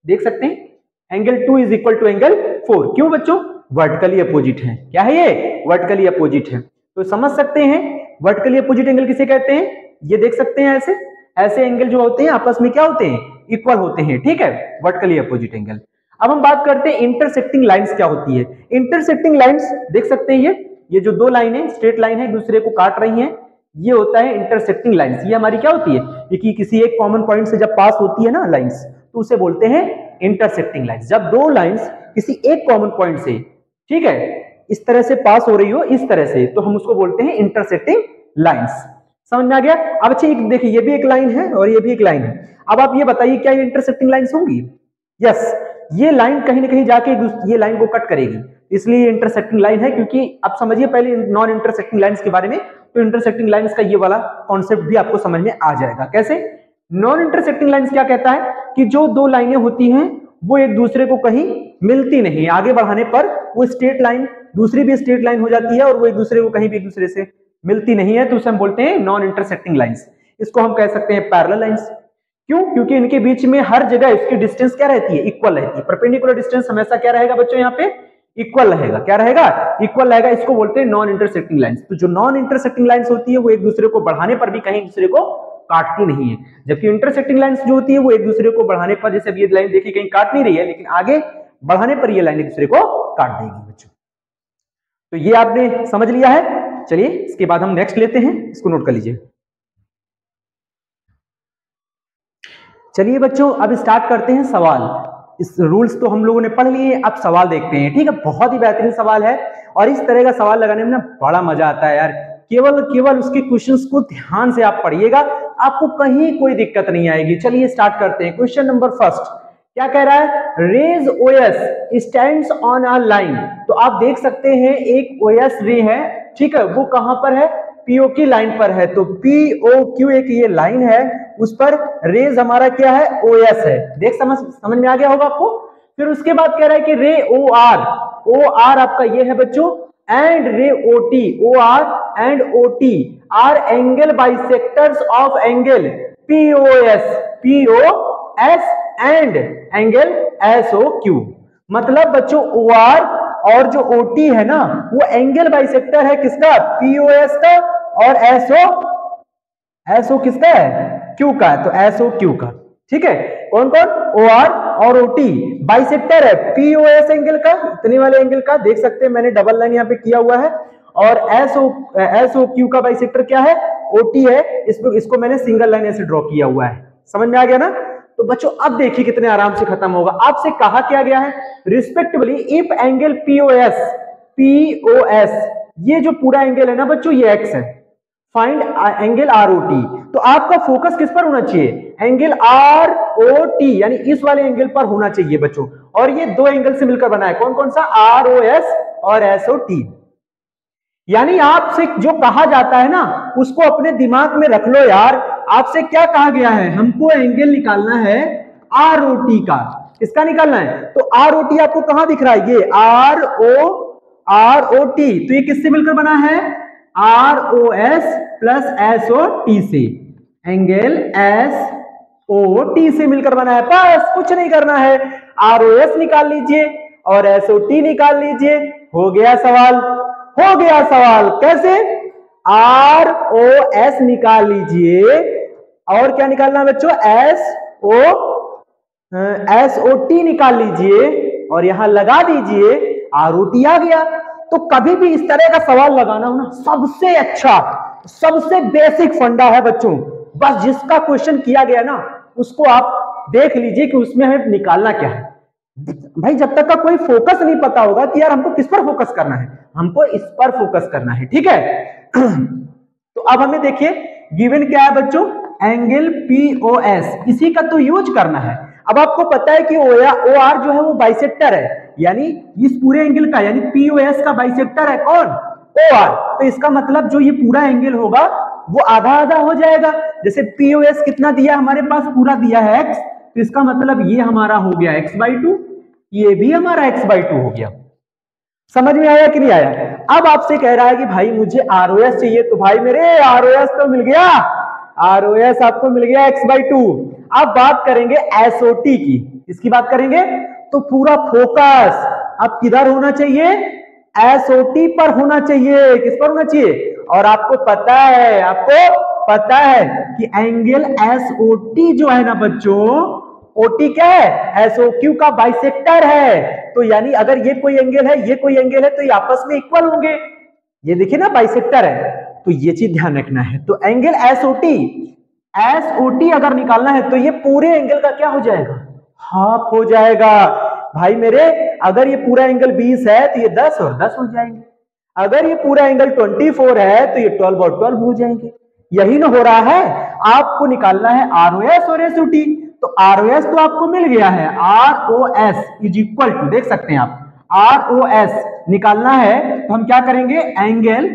देख सकते हैं, angle 2 is equal to angle 4। क्यों बच्चों? वर्टिकली अपोजिट है। क्या है ये? वर्टिकली अपोजिट है। तो समझ सकते हैं वर्टिकली अपोजिट एंगल किसे कहते हैं। ये देख सकते हैं ऐसे ऐसे एंगल जो होते हैं आपस में क्या होते हैं? इक्वल होते हैं, ठीक है, वर्टिकली अपोजिट एंगल। अब हम बात करते हैं इंटरसेक्टिंग लाइंस क्या होती है। इंटरसेक्टिंग लाइंस देख सकते हैं, ये जो दो लाइनें स्ट्रेट लाइन है एक दूसरे को काट रही हैं, ये होता है इंटरसेक्टिंग लाइंस। ये हमारी क्या होती है? ये कि किसी एक कॉमन पॉइंट से जब पास होती है ना लाइंस, तो उसे बोलते हैं इंटरसेक्टिंग लाइंस। जब दो लाइंस किसी एक कॉमन पॉइंट से, ठीक है, इस तरह से पास हो रही हो, इस तरह से, तो हम उसको बोलते हैं इंटरसेक्टिंग लाइंस। समझ में आ गया? अब अच्छा देखिए, ये भी एक लाइन है और ये भी एक लाइन है। अब आप ये बताइए क्या ये इंटरसेक्टिंग लाइंस होंगी? यस, ये लाइन कहीं ना कहीं जाके ये लाइन को कट करेगी, इसलिए इंटरसेक्टिंग लाइन है। क्योंकि आप समझिए पहले नॉन इंटरसेक्टिंग लाइंस के बारे में, तो इंटरसेक्टिंग लाइंस का ये वाला कॉन्सेप्ट भी आपको समझ में आ जाएगा। कैसे? नॉन इंटरसेक्टिंग लाइंस क्या कहता है कि जो दो लाइनें होती हैं वो एक दूसरे को कहीं मिलती नहीं, आगे बढ़ाने पर वो स्ट्रेट लाइन दूसरी भी स्ट्रेट लाइन हो जाती है और वो एक दूसरे को कहीं भी एक दूसरे से मिलती नहीं है, तो उसे हम बोलते हैं नॉन इंटरसेक्टिंग लाइंस। इसको हम कह सकते हैं पैरेलल लाइंस। क्यों? क्योंकि इनके बीच में हर जगह इसकी डिस्टेंस क्या रहती है? इक्वल रहती है। परपेंडिकुलर डिस्टेंस हमेशा क्या रहेगा बच्चों? यहाँ पे इक्वल रहेगा। क्या रहेगा? इक्वल रहेगा। इसको बोलते हैं नॉन इंटरसेक्टिंग लाइंस। तो जो नॉन इंटरसेक्टिंग लाइंस होती है वो एक दूसरे को बढ़ाने पर भी कहीं दूसरे को काटती नहीं है, जबकि इंटरसेक्टिंग लाइंस जो होती है वो एक दूसरे को बढ़ाने पर, जैसे अब ये लाइन देखिए कहीं काट नहीं रही है, लेकिन आगे बढ़ाने पर ये लाइन एक दूसरे को काट देगी बच्चों। तो ये आपने समझ लिया है। चलिए इसके बाद हम नेक्स्ट लेते हैं, इसको नोट कर लीजिए। चलिए बच्चों अब स्टार्ट करते हैं सवाल। इस रूल्स तो हम लोगों ने पढ़ लिए, अब सवाल देखते हैं। ठीक है, बहुत ही बेहतरीन सवाल है और इस तरह का सवाल लगाने में ना बड़ा मजा आता है यार। केवल उसके क्वेश्चंस को ध्यान से आप पढ़िएगा, आपको कहीं कोई दिक्कत नहीं आएगी। चलिए स्टार्ट करते हैं। क्वेश्चन नंबर फर्स्ट क्या कह रहा है? Rays OS stands on a line. तो आप देख सकते हैं एक ओएस रे है, ठीक है, वो कहां पर है? पीओ की लाइन पर है। तो पीओ क्यू एक ये लाइन है, उस पर रेज हमारा क्या है? ओएस है। देख समझ में आ गया होगा आपको। फिर उसके बाद कह रहा है कि रे ओ आर आपका ये है बच्चों, and ray OT, O R and OT R angle bisectors of angle POS and angle SOQ. मतलब बच्चों ओ आर और जो ओटी है ना वो एंगल बाइसेक्टर है किसका? पीओएस का। और एसओ किसका है? क्यू का है। तो एसओ क्यू का, ठीक है। कौन कौन? ओ आर और ओटी बाइसेक्टर है पीओएस एंगल का, इतने वाले एंगल का। देख सकते हैं मैंने डबल लाइन यहाँ पे किया हुआ है। और एसओ क्यू का बाइसेक्टर क्या है? ओटी है। इसको मैंने सिंगल लाइन ऐसे ड्रॉ किया हुआ है। समझ में आ गया ना? तो बच्चों अब देखिए कितने आराम से खत्म होगा। आपसे कहा क्या गया है? रिस्पेक्टिवली इफ एंगल पीओएस ये जो पूरा एंगल है ना बच्चों ये एक्स है, find angle R O T. तो आपका फोकस किस पर होना चाहिए? एंगल आर ओ टी, यानी इस वाले एंगल पर होना चाहिए बच्चों। और ये दो एंगल से मिलकर बना है, कौन कौन सा? आर ओ एस और एस ओ टी। यानी आपसे जो कहा जाता है ना उसको अपने दिमाग में रख लो यार। आपसे क्या कहा गया है? हमको एंगल निकालना है आर ओ टी का। किसका निकालना है? तो आर ओ टी आपको कहां दिख रहा है? ये आर ओ टी। तो ये किससे मिलकर बना है? R O S plus S O T से। एंगल एस ओ टी से मिलकर बना है। बस कुछ नहीं करना है, आर ओ एस निकाल लीजिए और एस ओ टी निकाल लीजिए। हो गया सवाल, हो गया सवाल। कैसे? आर ओ एस निकाल लीजिए और क्या निकालना है बच्चों? एस ओ टी निकाल लीजिए और यहां लगा दीजिए, आर ओ टी आ गया। तो कभी भी इस तरह का सवाल लगाना हो ना, सबसे अच्छा सबसे बेसिक फंडा है बच्चों। बस जिसका क्वेश्चन किया गया ना उसको आप देख लीजिए कि उसमें हमें निकालना क्या है। भाई जब तक का कोई फोकस नहीं पता होगा कि यार हमको किस पर फोकस करना है, हमको इस पर फोकस करना है, ठीक है। तो अब हमें देखिए गिवन क्या है बच्चों? एंगल पीओएस, इसी का तो यूज करना है। अब आपको पता है कि ओ आर जो है वो बाइसेक्टर है, यानी इस पूरे एंगल का, यानी पीओएस का बाइसेक्टर है कौन? O R. तो इसका मतलब जो ये पूरा एंगल होगा वो आधा आधा हो जाएगा। जैसे पीओएस कितना दिया हमारे पास? पूरा दिया है एक्स, तो इसका मतलब ये हमारा हो गया x/2, ये भी हमारा x/2 हो गया। समझ में आया कि नहीं आया? अब आपसे कह रहा है कि भाई मुझे आरओएस चाहिए, तो भाई मेरे आरओएस तो मिल गया, आरओएस आपको मिल गया x/2। अब बात करेंगे एसओटी की। इसकी बात करेंगे तो पूरा फोकस अब किधर होना चाहिए? एसओटी पर होना चाहिए। किस पर होना चाहिए? और आपको पता है कि एंगल एसओटी जो है ना बच्चों, ओटी क्या है? एसओक्यू का बाइसेक्टर है। तो यानी अगर ये कोई एंगल है, ये कोई एंगल है, तो ये आपस में इक्वल होंगे। ये देखिए ना बाइसेक्टर है, तो ये चीज ध्यान रखना है। तो एंगल एसओटी अगर निकालना है तो ये पूरे एंगल का क्या हो जाएगा? हाफ हो जाएगा। भाई मेरे अगर ये पूरा एंगल 20 है तो ये 10 और 10 हो जाएंगे। अगर ये पूरा एंगल 24 है तो ये 12 और 12 हो जाएंगे। यही ना हो रहा है। आपको निकालना है आरओएस और एसओटी। तो आरओएस तो आपको मिल गया है, आरओएस इज इक्वल टू, देख सकते हैं आप, आरओएस निकालना है तो हम क्या करेंगे? एंगल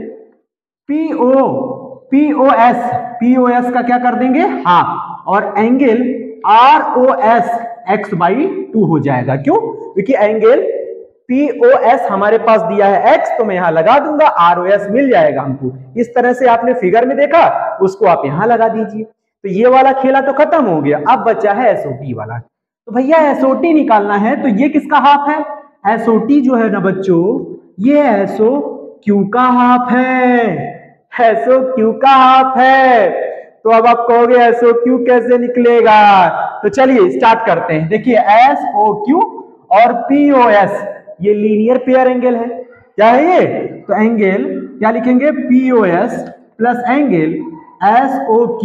पीओएस का क्या कर देंगे? हाफ, और एंगल आरओएस x/2 हो जाएगा। क्यों? क्योंकि एंगल पीओएस हमारे पास दिया है x, तो मैं यहां लगा दूंगा, आरओएस मिल जाएगा हमको। इस तरह से आपने फिगर में देखा, उसको आप यहां लगा दीजिए। तो ये वाला खेला तो खत्म हो गया। अब बचा है एसओटी वाला। तो भैया एसओटी निकालना है तो ये किसका हाफ है? SOT जो है ना बच्चों, ये SOQ का हाफ है, SOQ का हाफ है। तो अब आप कहोगे SOQ कैसे निकलेगा? तो चलिए स्टार्ट करते हैं। देखिए SOQ और POS ये लीनियर पेयर एंगल है। क्या है ये? तो एंगल क्या लिखेंगे? POS plus angle SOQ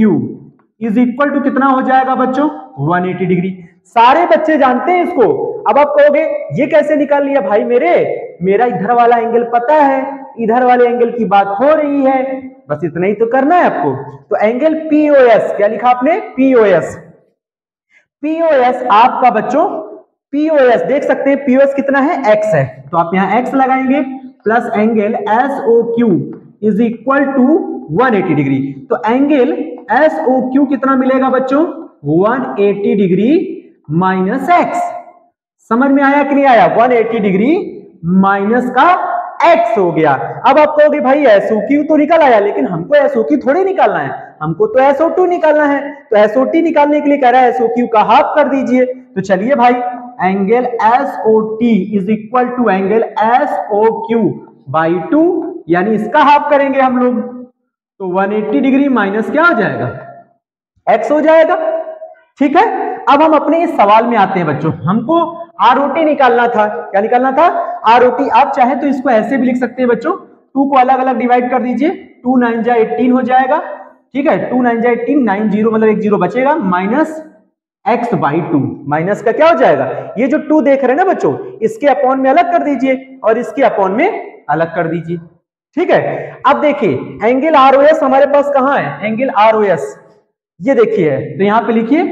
is equal to कितना हो जाएगा बच्चों? 180 डिग्री। सारे बच्चे जानते हैं इसको। अब आप कहोगे ये कैसे निकाल लिया भाई मेरा इधर वाला एंगल पता है, इधर वाले एंगल की बात हो रही है, बस इतना ही तो करना है आपको। तो एंगल POS क्या लिखा आपने? POS आपका बच्चों POS देख सकते हैं, POS कितना है? x है, तो आप यहां x लगाएंगे plus angle SOQ is equal to 180 degree. तो एंगल SOQ कितना मिलेगा बच्चों? 180 डिग्री माइनस x। समझ में आया कि नहीं आया? 180 डिग्री माइनस का x हो गया। अब आप कहोगे भाई SOQ तो निकल आया, लेकिन हमको SOQ थोड़ी निकालना है, हमको तो SO2 निकालना है। तो SOT निकालने के लिए कह रहा है SOQ का हाफ कर दीजिए। तो चलिए भाई angle SOT is equal to angle SOQ by 2, यानी इसका हाफ करेंगे हम लोग। तो 180 डिग्री माइनस क्या हो जाएगा? x हो जाएगा। ठीक है, अब हम अपने इस सवाल में आते हैं बच्चों। हमको ROT निकालना था। क्या निकालना था? ROT। आप चाहे तो इसको ऐसे भी लिख सकते हैं बच्चों, 2 को अलग अलग डिवाइड कर दीजिए, 2 9 जा 18 हो जाएगा। ठीक है, 2 9 जा 18, 9 0 मतलब 1 0 बचेगा, माइनस x बाई 2। माइनस का क्या हो जाएगा? ये जो 2 देख रहे हैं ना बच्चों, इसके अपॉन में अलग कर दीजिए और इसके अपॉन में अलग कर दीजिए। ठीक है, अब देखिए एंगल ROS हमारे पास कहां है? एंगल ROS ये देखिए, तो यहां पे लिखिए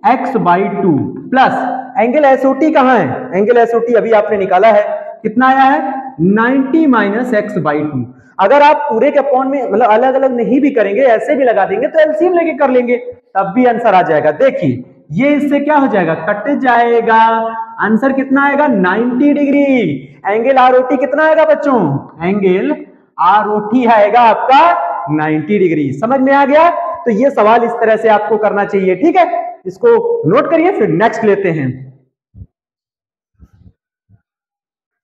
x by 2 plus angle SOT कहां है? एंगल SOT अभी आपने निकाला है, कितना आया है? 90 माइनस x बाई 2। अगर आप पूरे के अपॉन में मतलब अलग अलग नहीं भी करेंगे, ऐसे भी लगा देंगे, तो एलसीएम लेके कर लेंगे, तब भी आंसर आ जाएगा। देखिए ये इससे क्या हो जाएगा? कट जाएगा। आंसर कितना आएगा? 90 डिग्री। एंगल ROT कितना आएगा बच्चों? एंगल ROT आएगा आपका 90 डिग्री। समझ में आ गया? तो ये सवाल इस तरह से आपको करना चाहिए। ठीक है, इसको नोट करिए, फिर नेक्स्ट लेते हैं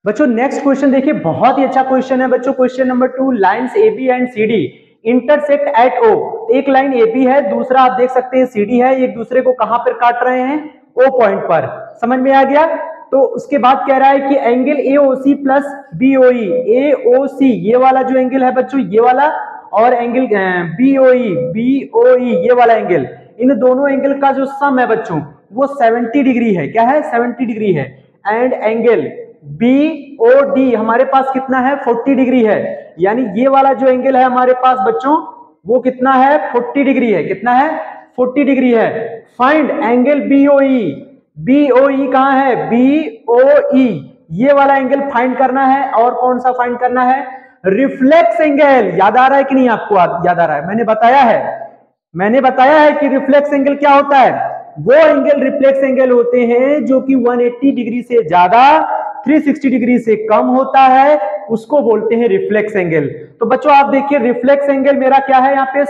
बच्चों। नेक्स्ट क्वेश्चन देखिए, बहुत ही अच्छा क्वेश्चन है बच्चों। Question number 2, lines AB and CD intersect at O। एक लाइन AB है, दूसरा आप देख सकते हैं CD है, एक दूसरे को कहां पर काट रहे हैं? O पॉइंट पर। समझ में आ गया? तो उसके बाद कह रहा है कि angle AOC plus BOE। AOC ये वाला जो एंगल है बच्चों, ये वाला, और एंगल BOE ये वाला एंगल, इन दोनों एंगल का जो सम है बच्चों वो 70 डिग्री है। क्या है? 70 डिग्री है। एंड एंगल BOD हमारे पास कितना है? 40 डिग्री है। यानी ये वाला जो एंगल है हमारे पास बच्चों वो कितना है? 40 डिग्री है। कितना है? 40 डिग्री है। Find angle BOE। BOE कहां है? BOE ये वाला एंगल फाइंड करना है। और कौन सा फाइंड करना है? Reflex angle. याद आ रहा है कि नहीं आपको? याद आ रहा है? मैंने बताया है कि रिफ्लेक्स एंगल क्या होता है? वो एंगल रिफ्लेक्स एंगल होते हैं जो कि 180 डिग्री से ज्यादा 360 डिग्री से कम होता है, उसको बोलते हैं रिफ्लेक्स एंगल। तो बच्चों आप देखिए रिफ्लेक्स एंगल मेरा क्या है यहाँ पे?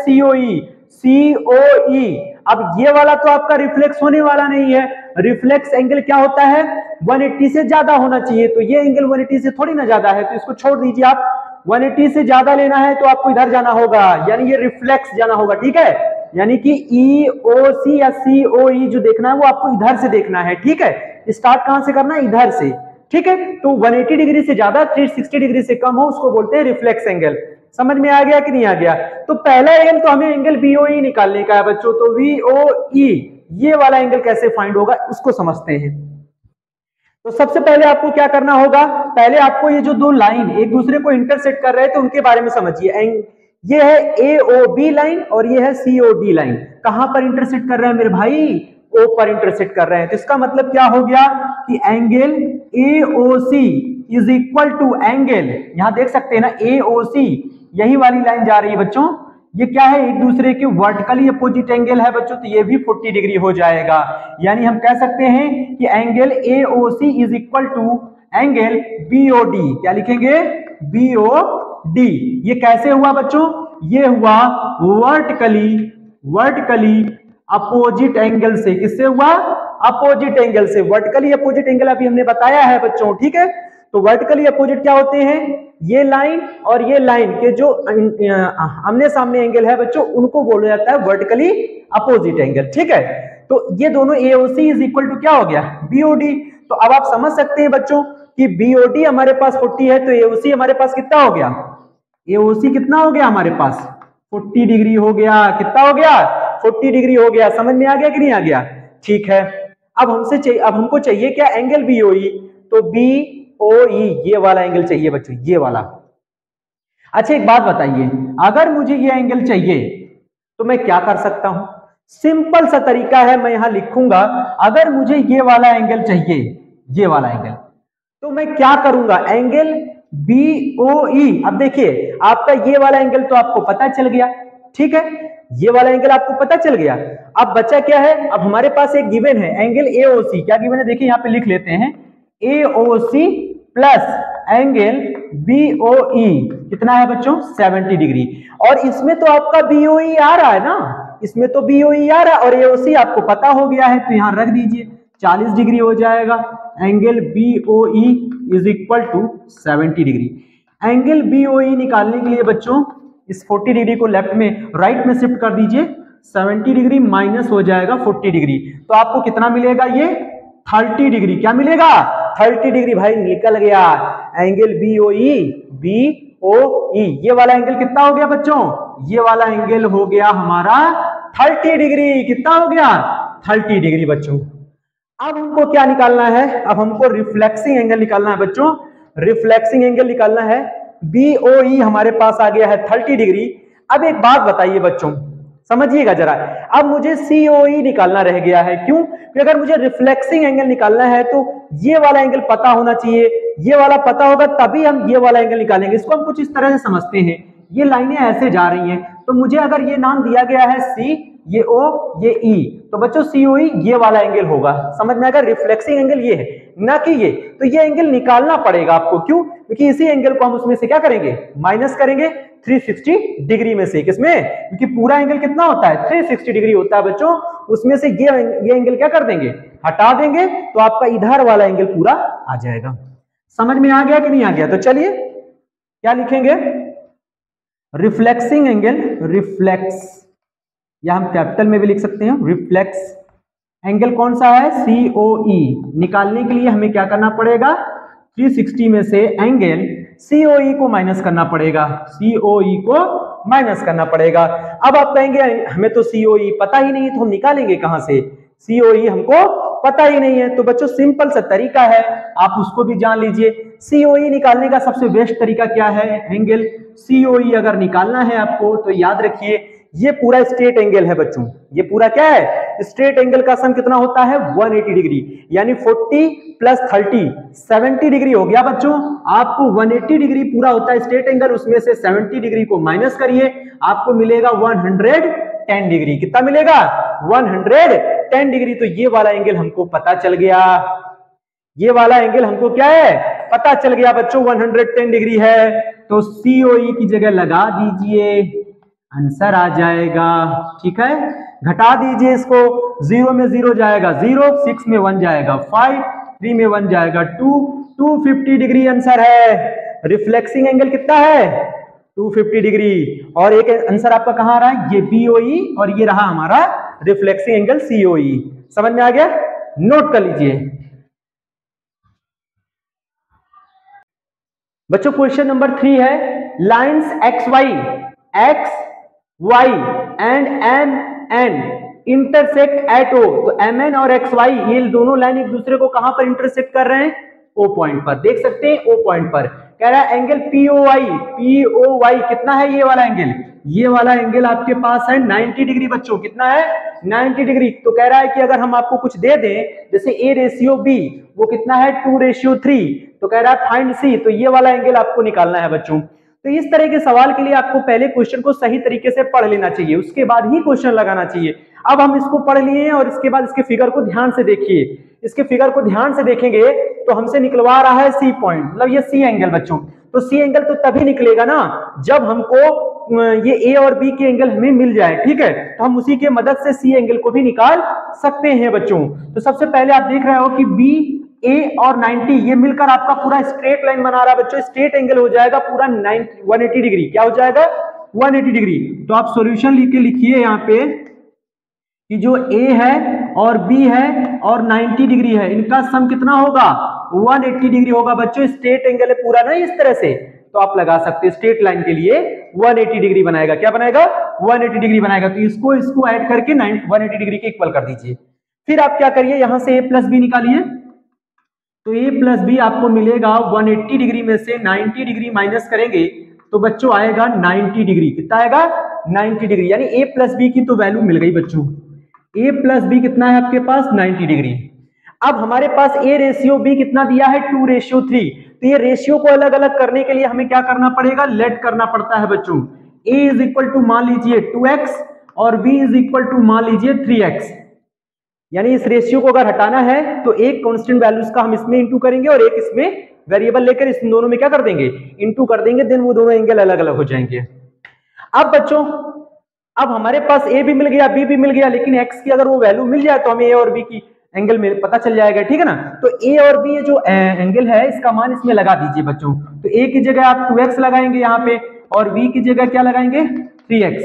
COE। अब ये वाला तो आपका रिफ्लेक्स होने वाला नहीं है। रिफ्लेक्स एंगल क्या होता है? 180 से ज्यादा होना चाहिए। तो ये एंगल 180 से थोड़ी ना ज्यादा है, तो इसको छोड़ दीजिए आप। 180 से ज्यादा लेना है तो आपको इधर जाना होगा, यानी ये रिफ्लेक्स जाना होगा। ठीक है, यानी कि EOC या COE जो देखना है वो आपको इधर से देखना है। ठीक है, स्टार्ट कहां से करना है? इधर से। ठीक है, तो 180 डिग्री से ज्यादा 360 डिग्री से कम हो उसको बोलते हैं रिफ्लेक्स एंगल। समझ में आ गया कि नहीं आ गया? तो पहला एंगल तो हमें एंगल BOE निकालने का है बच्चों। तो VOE ये वाला एंगल कैसे फाइंड होगा उसको समझते हैं। तो सबसे पहले आपको क्या करना होगा? पहले आपको ये जो दो लाइन एक दूसरे को इंटरसेक्ट कर रहे हैं तो उनके बारे में समझिए। ये है AOB लाइन और ये है COD लाइन। कहां पर इंटरसेक्ट कर रहे हैं मेरे भाई? O पर इंटरसेक्ट कर रहे हैं। तो इसका मतलब क्या हो गया कि angle AOC is equal to angle, यहां देख सकते हैं ना AOC, यही वाली लाइन जा रही है बच्चों, ये क्या है? एक दूसरे के वर्टिकली अपोजिट एंगल है बच्चों, तो ये भी 40 डिग्री हो जाएगा। यानी हम कह सकते हैं कि angle AOC is equal to angle BOD। क्या लिखेंगे? BOD। ये कैसे हुआ बच्चों? ये हुआ वर्टिकली अपोजिट एंगल से। किससे हुआ? अपोजिट एंगल से। वर्टिकली अपोजिट एंगल अभी हमने बताया है बच्चों, ठीक है। तो वर्टिकली अपोजिट क्या होते हैं, ये लाइन और ये लाइन के जो आमने सामने एंगल है बच्चों, उनको बोला जाता है वर्टिकली अपोजिट एंगल, ठीक है। तो ये दोनों AOC इज इक्वल टू क्या हो गया, BOD। तो अब आप समझ सकते हैं बच्चों कि BOD हमारे पास 40 है, तो AOC हमारे पास कितना हो गया, AOC कितना हो गया हमारे पास 40 डिग्री हो गया। कितना हो गया, 40 डिग्री हो गया। समझ में आ गया कि नहीं आ गया, ठीक है। अब हमको चाहिए क्या, एंगल BOE। तो BOE ये वाला एंगल चाहिए बच्चों, ये वाला। अच्छा एक बात बताइए, अगर मुझे ये एंगल चाहिए तो मैं क्या कर सकता हूं, सिंपल सा तरीका है, मैं यहां लिखूंगा, अगर मुझे ये वाला एंगल चाहिए, ये वाला एंगल, तो मैं क्या करूंगा, एंगल BOE। अब देखिए आपका ये वाला एंगल तो आपको पता चल गया, ठीक है, ये वाला एंगल आपको पता चल गया। अब बचा क्या है, अब हमारे पास एक गिवन है एंगल AOC। क्या गिवन है, देखिए यहां पे लिख लेते हैं, AOC प्लस एंगल BOE कितना है बच्चों, 70 डिग्री। और इसमें तो आपका BOE आ रहा है ना, इसमें तो BOE आ रहा है और AOC आपको पता हो गया है, तो यहां रख दीजिए 40 डिग्री हो जाएगा। Angle BOE is equal to 70 degree. Angle BOE निकालने के लिए बच्चों इस 40 डिग्री को लेफ्ट में राइट में शिफ्ट कर दीजिए, 70 डिग्री माइनस हो जाएगा 40 डिग्री, तो आपको कितना मिलेगा, ये 30 डिग्री। क्या मिलेगा, 30 डिग्री भाई निकल गया। एंगल BOE ये वाला एंगल कितना हो गया बच्चों, ये वाला एंगल हो गया हमारा 30 डिग्री। कितना हो गया, 30 डिग्री बच्चों। अब हमको क्या निकालना है, अब हमको रिफ्लेक्सिंग एंगल निकालना है बच्चों, रिफ्लेक्सिंग एंगल निकालना है। BOE हमारे पास आ गया है 30 डिग्री। अब एक बात बताइए बच्चों, समझिएगा जरा, अब मुझे COE निकालना रह गया है। क्यों, क्योंकि अगर मुझे रिफ्लेक्सिंग एंगल निकालना है तो ये वाला एंगल पता होना चाहिए, ये वाला पता होगा तभी हम ये वाला एंगल निकालेंगे। इसको हम कुछ इस तरह से समझते हैं, ये लाइनें ऐसे जा रही हैं, तो मुझे अगर ये नाम दिया गया है C, ये O, ये E, तो बच्चों COE ये वाला एंगल होगा। समझ में आएगा, रिफ्लेक्सिंग एंगल ये है ना कि ये, तो ये एंगल निकालना पड़ेगा आपको। क्यों, क्योंकि इसी एंगल को हम उसमें से क्या करेंगे, माइनस करेंगे 360 डिग्री में से। किसमें, क्योंकि पूरा एंगल कितना होता है 360 डिग्री होता है बच्चों, उसमें से ये एंगल क्या कर देंगे, हटा देंगे, तो आपका इधर वाला एंगल पूरा आ जाएगा। समझ में आ गया कि नहीं आ गया, तो चलिए क्या लिखेंगे, रिफ्लेक्सिंग एंगल, रिफ्लेक्स, या हम कैपिटल में भी लिख सकते हैं, रिफ्लेक्स एंगल कौन सा है, COE। निकालने के लिए हमें क्या करना पड़ेगा, 360 में से एंगल COE को माइनस करना पड़ेगा, COE को माइनस करना पड़ेगा। अब आप कहेंगे हमें तो COE पता ही नहीं है, तो हम निकालेंगे कहां से, COE हमको पता ही नहीं है। तो बच्चों सिंपल सा तरीका है, आप उसको भी जान लीजिए। COE निकालने का सबसे बेस्ट तरीका क्या है, एंगल COE अगर निकालना है आपको, तो याद रखिए ये पूरा स्ट्रेट एंगल है बच्चों, ये पूरा क्या है, स्ट्रेट एंगल का सम कितना होता है 180 डिग्री, यानी 40 प्लस 30 70 डिग्री हो गया बच्चों। आपको 180 डिग्री पूरा होता है स्ट्रेट एंगल, उसमें से 70 डिग्री को माइनस करिए, आपको मिलेगा 110 डिग्री। कितना मिलेगा, 110 डिग्री। तो ये वाला एंगल हमको पता चल गया, ये वाला एंगल हमको क्या है, पता चल गया बच्चों, 110 डिग्री है। तो COE की जगह लगा दीजिए, आंसर आ जाएगा, ठीक है। घटा दीजिए इसको, 0 में 0 जाएगा 0, 6 में 1 जाएगा 5, 3 में 1 जाएगा 2, 250 डिग्री आंसर है। रिफ्लेक्सिंग एंगल कितना है, 250 डिग्री। और एक आंसर आपका कहां आ रहा है, ये BOE, और ये रहा हमारा रिफ्लेक्सिंग एंगल COE। समझ में आ गया, नोट कर लीजिए बच्चों। क्वेश्चन नंबर 3 है, lines XY and MN intersect at O। तो MN और XY ये दोनों लाइन एक दूसरे को कहां पर इंटरसेक्ट कर रहे हैं, O पॉइंट पर। देख सकते हैं O पॉइंट पर। कह रहा है एंगल POY कितना है, ये वाला एंगल, ये वाला एंगल आपके पास है 90 डिग्री बच्चों। कितना है, 90 डिग्री। तो कह रहा है कि अगर हम आपको कुछ दे दें, जैसे A/B वो कितना है 2/3, तो कह रहा है फाइंड C, तो ये वाला एंगल आपको निकालना है बच्चों। तो इस तरह के सवाल के लिए आपको पहले क्वेश्चन को सही तरीके से पढ़ लेना चाहिए, उसके बाद ही क्वेश्चन लगाना चाहिए। अब हम इसको पढ़ लिए हैं और इसके बाद इसके फिगर को ध्यान से देखिए, इसके फिगर को ध्यान से देखेंगे तो हमसे निकलवा रहा है C पॉइंट, मतलब ये C एंगल बच्चों। तो C एंगल तो तभी निकलेगा ना जब हमको ये ए और बी के एंगल हमें मिल जाए, ठीक है, तो हम उसी के मदद से सी एंगल को भी निकाल सकते हैं बच्चों। तो सबसे पहले आप देख रहे हो कि बी, ए और 90 ये मिलकर आपका पूरा स्ट्रेट लाइन बना रहा है बच्चों। स्ट्रेट एंगल हो जाएगा पूरा 180 डिग्री। क्या हो जाएगा? 180 डिग्री। तो आप सॉल्यूशन लिख के लिखिए यहाँ पे कि जो ए है और बी है और 90 डिग्री है, इनका सम कितना होगा? 180 डिग्री होगा बच्चों। स्ट्रेट एंगल है पूरा ना इस तरह से, तो आप लगा सकते हैं स्ट्रेट लाइन के लिए 180 डिग्री बनाएगा। क्या बनाएगा? 180 डिग्री बनाएगा। तो इसको ऐड करके 180 डिग्री के इक्वल कर दीजिए। फिर आप क्या करिए, यहां से a प्लस बी निकालिए। तो a प्लस बी आपको मिलेगा 180 डिग्री में से 90 डिग्री माइनस करेंगे तो बच्चों आएगा 90 डिग्री। कितना आएगा? 90 डिग्री। यानी a प्लस बी की तो वैल्यू मिल गई बच्चों। a प्लस बी कितना है आपके पास? 90 डिग्री। अब हमारे पास a रेशियो b कितना दिया है? 2:3। तो ये रेशियो को अलग अलग करने के लिए हमें क्या करना पड़ेगा? लेट करना पड़ता है बच्चों। a इज इक्वल टू मान लीजिए 2x और b इज इक्वल टू मान लीजिए 3x। यानी इस रेशियो को अगर हटाना है तो एक कांस्टेंट वैल्यूज का हम इसमें इंटू करेंगे और एक इसमें वेरिएबल लेकर इस दोनों में क्या कर देंगे? इंटू कर देंगे। देन वो दोनों एंगल अलग अलग हो जाएंगे। अब बच्चों, अब हमारे पास a भी मिल गया, b भी मिल गया, लेकिन x की अगर वो वैल्यू मिल जाए तो हमें a और b की एंगल में पता चल जाएगा, ठीक है ना। तो a और b जो एंगल है इसका मान इसमें लगा दीजिए बच्चों। तो a की जगह आप 2x लगाएंगे यहाँ पे और b की जगह क्या लगाएंगे? 3x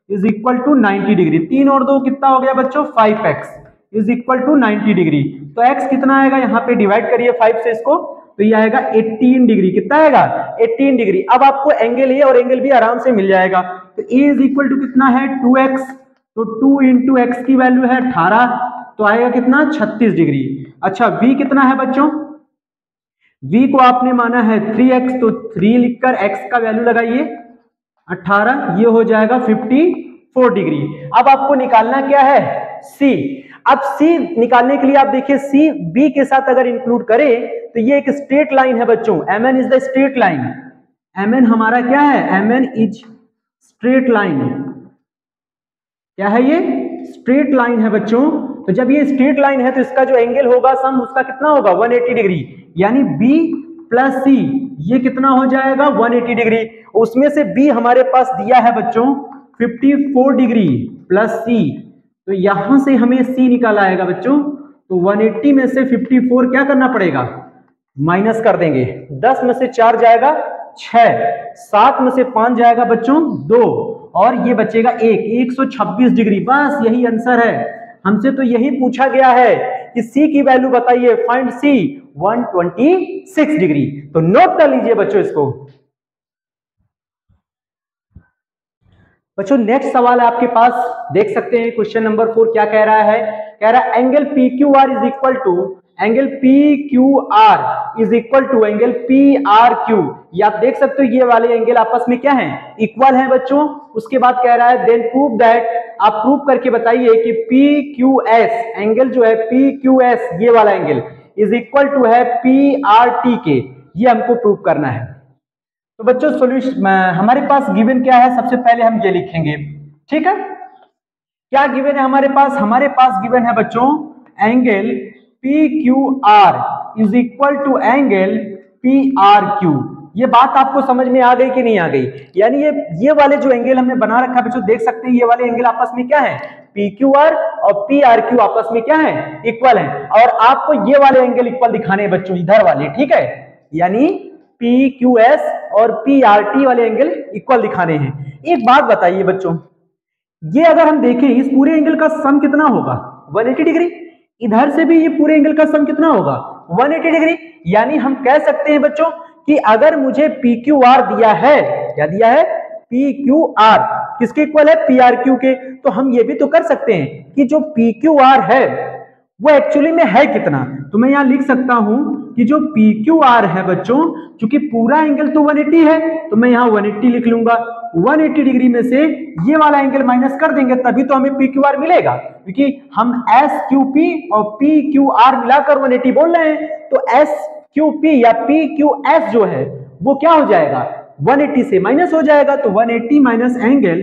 is equal to 90 degree. 3 और 2 कितना हो गया बच्चों? 5x is equal to 90 degree. तो x कितना आएगा? यहाँ पे डिवाइड करिए 5 से इसको, तो ये आएगा 18 डिग्री। कितना आएगा? 18 डिग्री। अब आपको एंगल ए और एंगल बी आराम से मिल जाएगा। तो a इज इक्वल टू कितना है? 2x। तो 2 इंटू एक्स की वैल्यू है 18, तो आएगा कितना? 36 डिग्री। अच्छा, v कितना है बच्चों? v को आपने माना है 3x, तो 3 लिखकर x का वैल्यू लगाइए 18, ये हो जाएगा 54 डिग्री। अब आपको निकालना क्या है? c। अब c निकालने के लिए आप देखिए c b के साथ अगर इंक्लूड करें तो ये एक स्ट्रेट लाइन है बच्चों। mn is the straight line. mn हमारा क्या है? mn is straight line. क्या है ये? स्ट्रेट लाइन है बच्चों। तो जब ये स्ट्रेट लाइन है तो इसका जो एंगल होगा सम उसका कितना होगा? 180 डिग्री। यानी b प्लस c ये कितना हो जाएगा? 180 डिग्री। उसमें से b हमारे पास दिया है बच्चों 54 डिग्री प्लस c, तो यहां से हमें c निकाल आएगा बच्चों। तो 180 में से 54 क्या करना पड़ेगा? माइनस कर देंगे। 10 में से 4 जाएगा 6, 7 में से 5 जाएगा बच्चों 2 और ये बचेगा 126 डिग्री। बस यही आंसर है। हमसे तो यही पूछा गया है कि c की वैल्यू बताइए, फाइंड c। 126 डिग्री। तो नोट कर लीजिए बच्चों इसको। बच्चों नेक्स्ट सवाल है आपके पास, देख सकते हैं क्वेश्चन नंबर 4 क्या कह रहा है। कह रहा है angle PQR is equal to angle PQR is equal to angle PRQ। ये आप देख सकते हो ये वाले एंगल आपस में क्या है? इक्वल है बच्चों। उसके बाद कह रहा है देन प्रूव दैट, आप प्रूव करके बताइए कि PQS एंगल जो है PQS ये वाला एंगल इज इक्वल टू है PRT के। ये हमको प्रूव करना है। तो बच्चों सॉल्यूशन हमारे पास गिवन क्या है? सबसे पहले हम ये लिखेंगे, ठीक है। क्या गिवन है हमारे पास? हमारे पास गिवन है बच्चों angle PQR is equal to angle PRQ। ये बात आपको समझ में आ गई कि नहीं आ गई? यानी ये वाले जो एंगल हमने बना रखा है बच्चों, देख सकते हैं ये वाले एंगल आपस में क्या है? PQR और PRQ आपस में क्या है? इक्वल है। और आपको ये वाले एंगल इक्वल दिखाने हैं बच्चों, इधर वाले, ठीक है। यानी PQS और PRT वाले एंगल इक्वल दिखाने हैं। एक बात बताइए बच्चों, ये अगर हम देखें इस पूरे एंगल का सम कितना होगा? 180 डिग्री। इधर से भी ये पूरे एंगल का सम कितना होगा? 180 डिग्री। यानी हम कह सकते हैं बच्चों कि अगर मुझे PQR दिया है, क्या दिया है? PQR किसके इक्वल है? PRQ के। तो हम ये भी तो कर सकते हैं कि जो PQR है वो एक्चुअली में है कितना। तो मैं यहां लिख सकता हूं कि जो PQR है बच्चों, क्योंकि पूरा एंगल तो 180 है तो मैं यहां 180 लिख लूंगा। 180 डिग्री में से ये वाला एंगल माइनस कर देंगे तभी तो हमें PQR मिलेगा, क्योंकि हम SQP और PQR मिलाकर 180 बोल रहे हैं। तो SQP या PQS जो है वो क्या हो जाएगा? 180 से माइनस हो जाएगा। तो 180 माइनस एंगल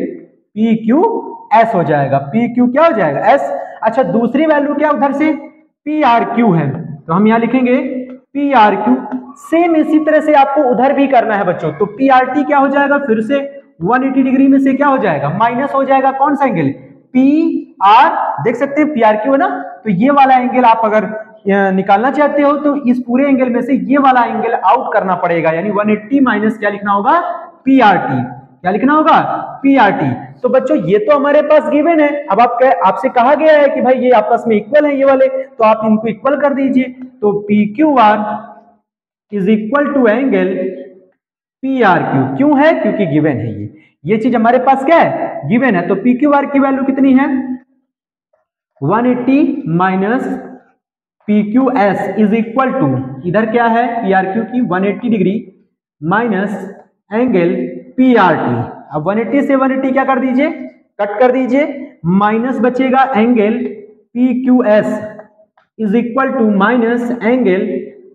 PQS हो जाएगा। PQ क्या हो जाएगा? S। अच्छा, दूसरी वैल्यू क्या उधर से? PRQ है, तो हम यहां लिखेंगे PRQ। सेम इसी तरह से आपको उधर भी करना है बच्चों। तो PRT क्या हो जाएगा? फिर से 180 डिग्री में से क्या हो जाएगा, माइनस हो जाएगा कौन सा एंगल, पी आर, देख सकते हैं पी आर क्यू है ना, तो ये वाला एंगल आप अगर निकालना चाहते हो तो इस पूरे एंगल में से ये वाला एंगल आउट करना पड़ेगा, यानी 180 माइनस क्या लिखना होगा, पी आर टी, क्या लिखना होगा, पी आर टी। तो बच्चों ये तो हमारे पास गिवन है, अब आपसे कहा गया है कि भाई ये आपस में इक्वल है ये वाले, तो आप इनको इक्वल कर दीजिए, तो P Q R is equal to angle P R Q, क्यों है, क्योंकि गिवन है ये चीज हमारे पास क्या है, गिवन है। तो पी क्यू आर की वैल्यू कितनी है, 180 minus P Q S is equal to, इधर क्या है पी आर क्यू की 180 degree minus angle P R T. अब 180 से 180 क्या कर दीजिए, कट कर दीजिए, माइनस बचेगा angle P Q S is equal to minus angle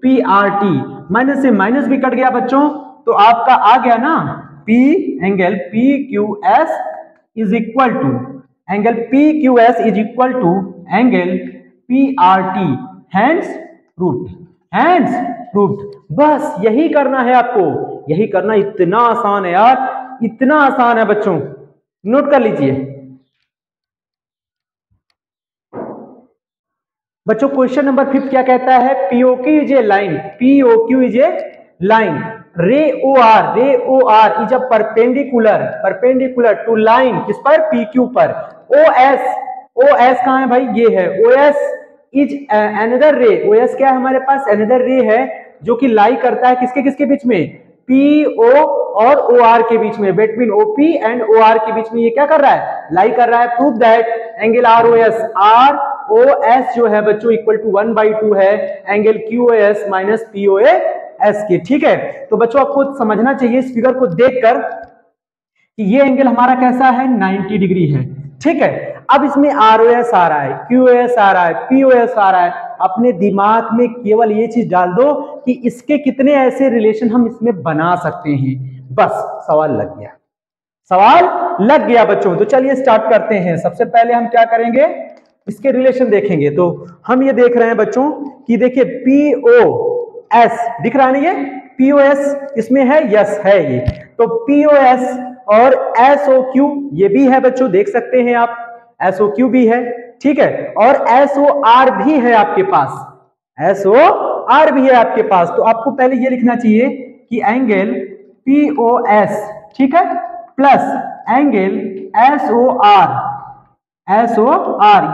P R T, minus से माइनस भी कट गया बच्चों, तो आपका आ गया ना P angle P Q S is equal to angle P Q S is equal to angle P R T, hence proved, hence proved. बस यही करना है आपको, यही करना, इतना आसान है यार, इतना आसान है बच्चों, नोट कर लीजिए बच्चों। क्वेश्चन नंबर 5 क्या कहता है, POQ is a line, POQ is a line, ray O R is a perpendicular to line, किस पर, पी क्यू पर। ओ एस कहां है भाई, ये है ओ एस इज अनदर रे, ओ एस क्या है हमारे पास, अनदर रे है जो कि लाई करता है किसके किसके बीच में, पी ओ और ओ आर के बीच में, between OP and O R के बीच में ये क्या कर रहा है, लाई कर रहा है। Prove that angle R O S जो है बच्चों इक्वल टू 1/2 है angle Q S minus P O S के, ठीक है। तो बच्चों आपको समझना चाहिए इस फिगर को देखकर कि ये एंगल हमारा कैसा है, 90 डिग्री है, ठीक है। अब इसमें आर ओ एस आ रहा है, क्यू एस आ रहा है, पी ओ एस आ रहा है, अपने दिमाग में केवल ये चीज डाल दो कि इसके कितने ऐसे रिलेशन हम इसमें बना सकते हैं, बस सवाल लग गया, सवाल लग गया बच्चों। तो चलिए स्टार्ट करते हैं। सबसे पहले हम क्या करेंगे, इसके रिलेशन देखेंगे। तो हम ये देख रहे हैं बच्चों कि देखिए पी ओ एस दिख रहा है ना, ये पी ओ एस इसमें है, यस है ये, तो पी ओ एस और एस ओ क्यू ये भी है बच्चों, देख सकते हैं आप, एस ओ क्यू भी है, ठीक है, और एस ओ आर भी है आपके पास, एस ओ आर भी है आपके पास। तो आपको पहले ये लिखना चाहिए कि एंगल पी ओ एस, ठीक है, plus angle S O R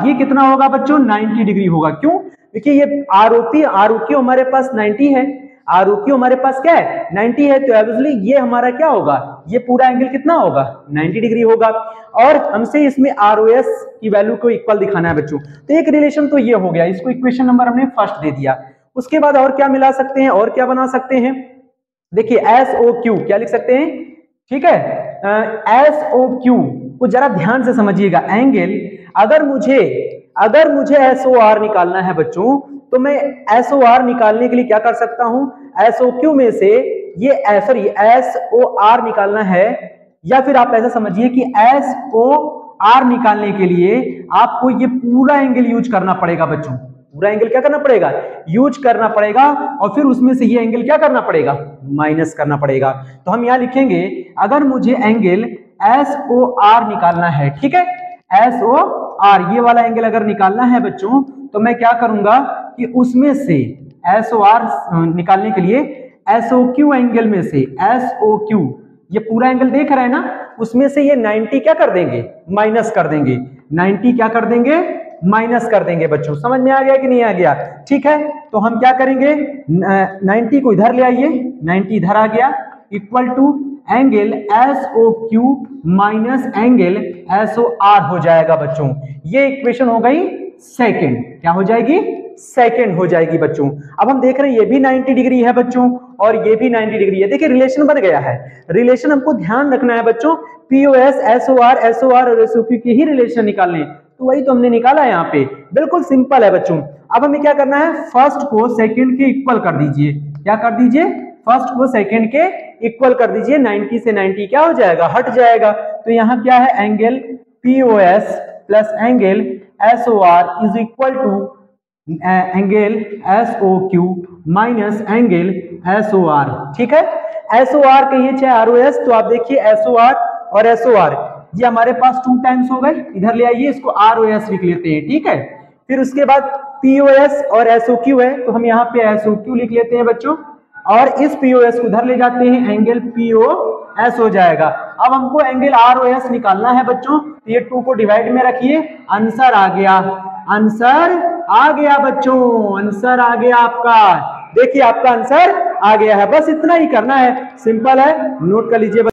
ये कितना होगा बच्चों, 90 डिग्री होगा। क्यों, देखिए ये आरओक्यू हमारे पास 90 है, आरओक्यू हमारे पास क्या है, 90 है, तो ऑब्वियसली ये हमारा क्या होगा, ये पूरा एंगल कितना होगा, 90 डिग्री होगा। और हमसे इसमें आरओएस की वैल्यू को इक्वल दिखाना है बच्चों, तो एक रिलेशन तो ये हो गया, इसको इक्वेशन नंबर हमने फर्स्ट दे दिया। उसके बाद और क्या मिला सकते हैं, और क्या बना सकते हैं, देखिए एस ओ क्यू क्या लिख सकते हैं, ठीक है, एस ओ क्यू को जरा ध्यान से समझिएगा। एंगल अगर मुझे एस ओ आर निकालना है बच्चों, तो मैं एस ओ आर निकालने के लिए क्या कर सकता हूं, एस ओ क्यू में से ये एस ओ आर निकालना है, या फिर आप ऐसा समझिए कि एस ओ आर निकालने के लिए आपको ये पूरा एंगल यूज करना पड़ेगा बच्चों, पूरा एंगल क्या करना पड़ेगा, यूज करना पड़ेगा, और फिर उसमें से ये एंगल क्या करना पड़ेगा, माइनस करना पड़ेगा। तो हम यहां लिखेंगे अगर मुझे एंगल एस ओ आर निकालना है, ठीक है, एस ओ आर ये वाला एंगल अगर निकालना है बच्चों, तो मैं क्या करूंगा कि उसमें से एस ओ आर निकालने के लिए एस ओ क्यू एंगल में से एस ओ क्यू ये पूरा एंगल देख रहे हैं ना, उसमें से ये 90 क्या कर देंगे, माइनस कर देंगे, 90 क्या कर देंगे, माइनस कर देंगे बच्चों। समझ में आ गया कि नहीं आ गया, ठीक है। तो हम क्या करेंगे, 90 को इधर ले आइए, 90 इधर आ गया, equal to angle S O Q minus angle S O R हो जाएगा बच्चों। ये इक्वेशन हो गई सेकंड, क्या हो जाएगी, सेकंड हो जाएगी बच्चों। अब हम देख रहे हैं ये भी 90 डिग्री है बच्चों, और ये भी 90 डिग्री है। देखिए रिलेशन बन गया है, रिलेशन हमको ध्यान रखना है बच्चों, पीओएस एसओआर और एसओक्यू के ही रिलेशन निकालने, तो वही तो हमने निकाला है यहाँ पे, बिल्कुल सिंपल है बच्चों। अब हमें क्या करना है, फर्स्ट को सेकंड के इक्वल कर दीजिए, क्या कर दीजिए, फर्स्ट को सेकंड के इक्वल कर दीजिए, 90 से 90 क्या हो जाएगा, हट जाएगा। तो यहाँ क्या है, angle POS plus angle SOR is equal to angle SOQ minus angle SOR, ठीक है। एसओआर कहिए चाहे आरओएस, तो आप देखिए एसओआर और SOR, ये हमारे पास 2 टाइम्स हो गए, इधर ले आइए, इसको ROS लिख लेते हैं, ठीक है। फिर उसके बाद POS और SOQ है, तो हम यहाँ पे SOQ लिख लेते हैं बच्चों, और इस POS को उधर ले जाते हैं, एंगल POS हो जाएगा। अब हमको एंगल ROS निकालना है बच्चों, तो ये 2 को डिवाइड में रखिए, आंसर आ गया, आंसर आ गया बच्चों, आंसर आ गया आपका। देखिए आपका आंसर आ गया है, बस इतना ही करना है, सिंपल है, नोट कर लीजिए।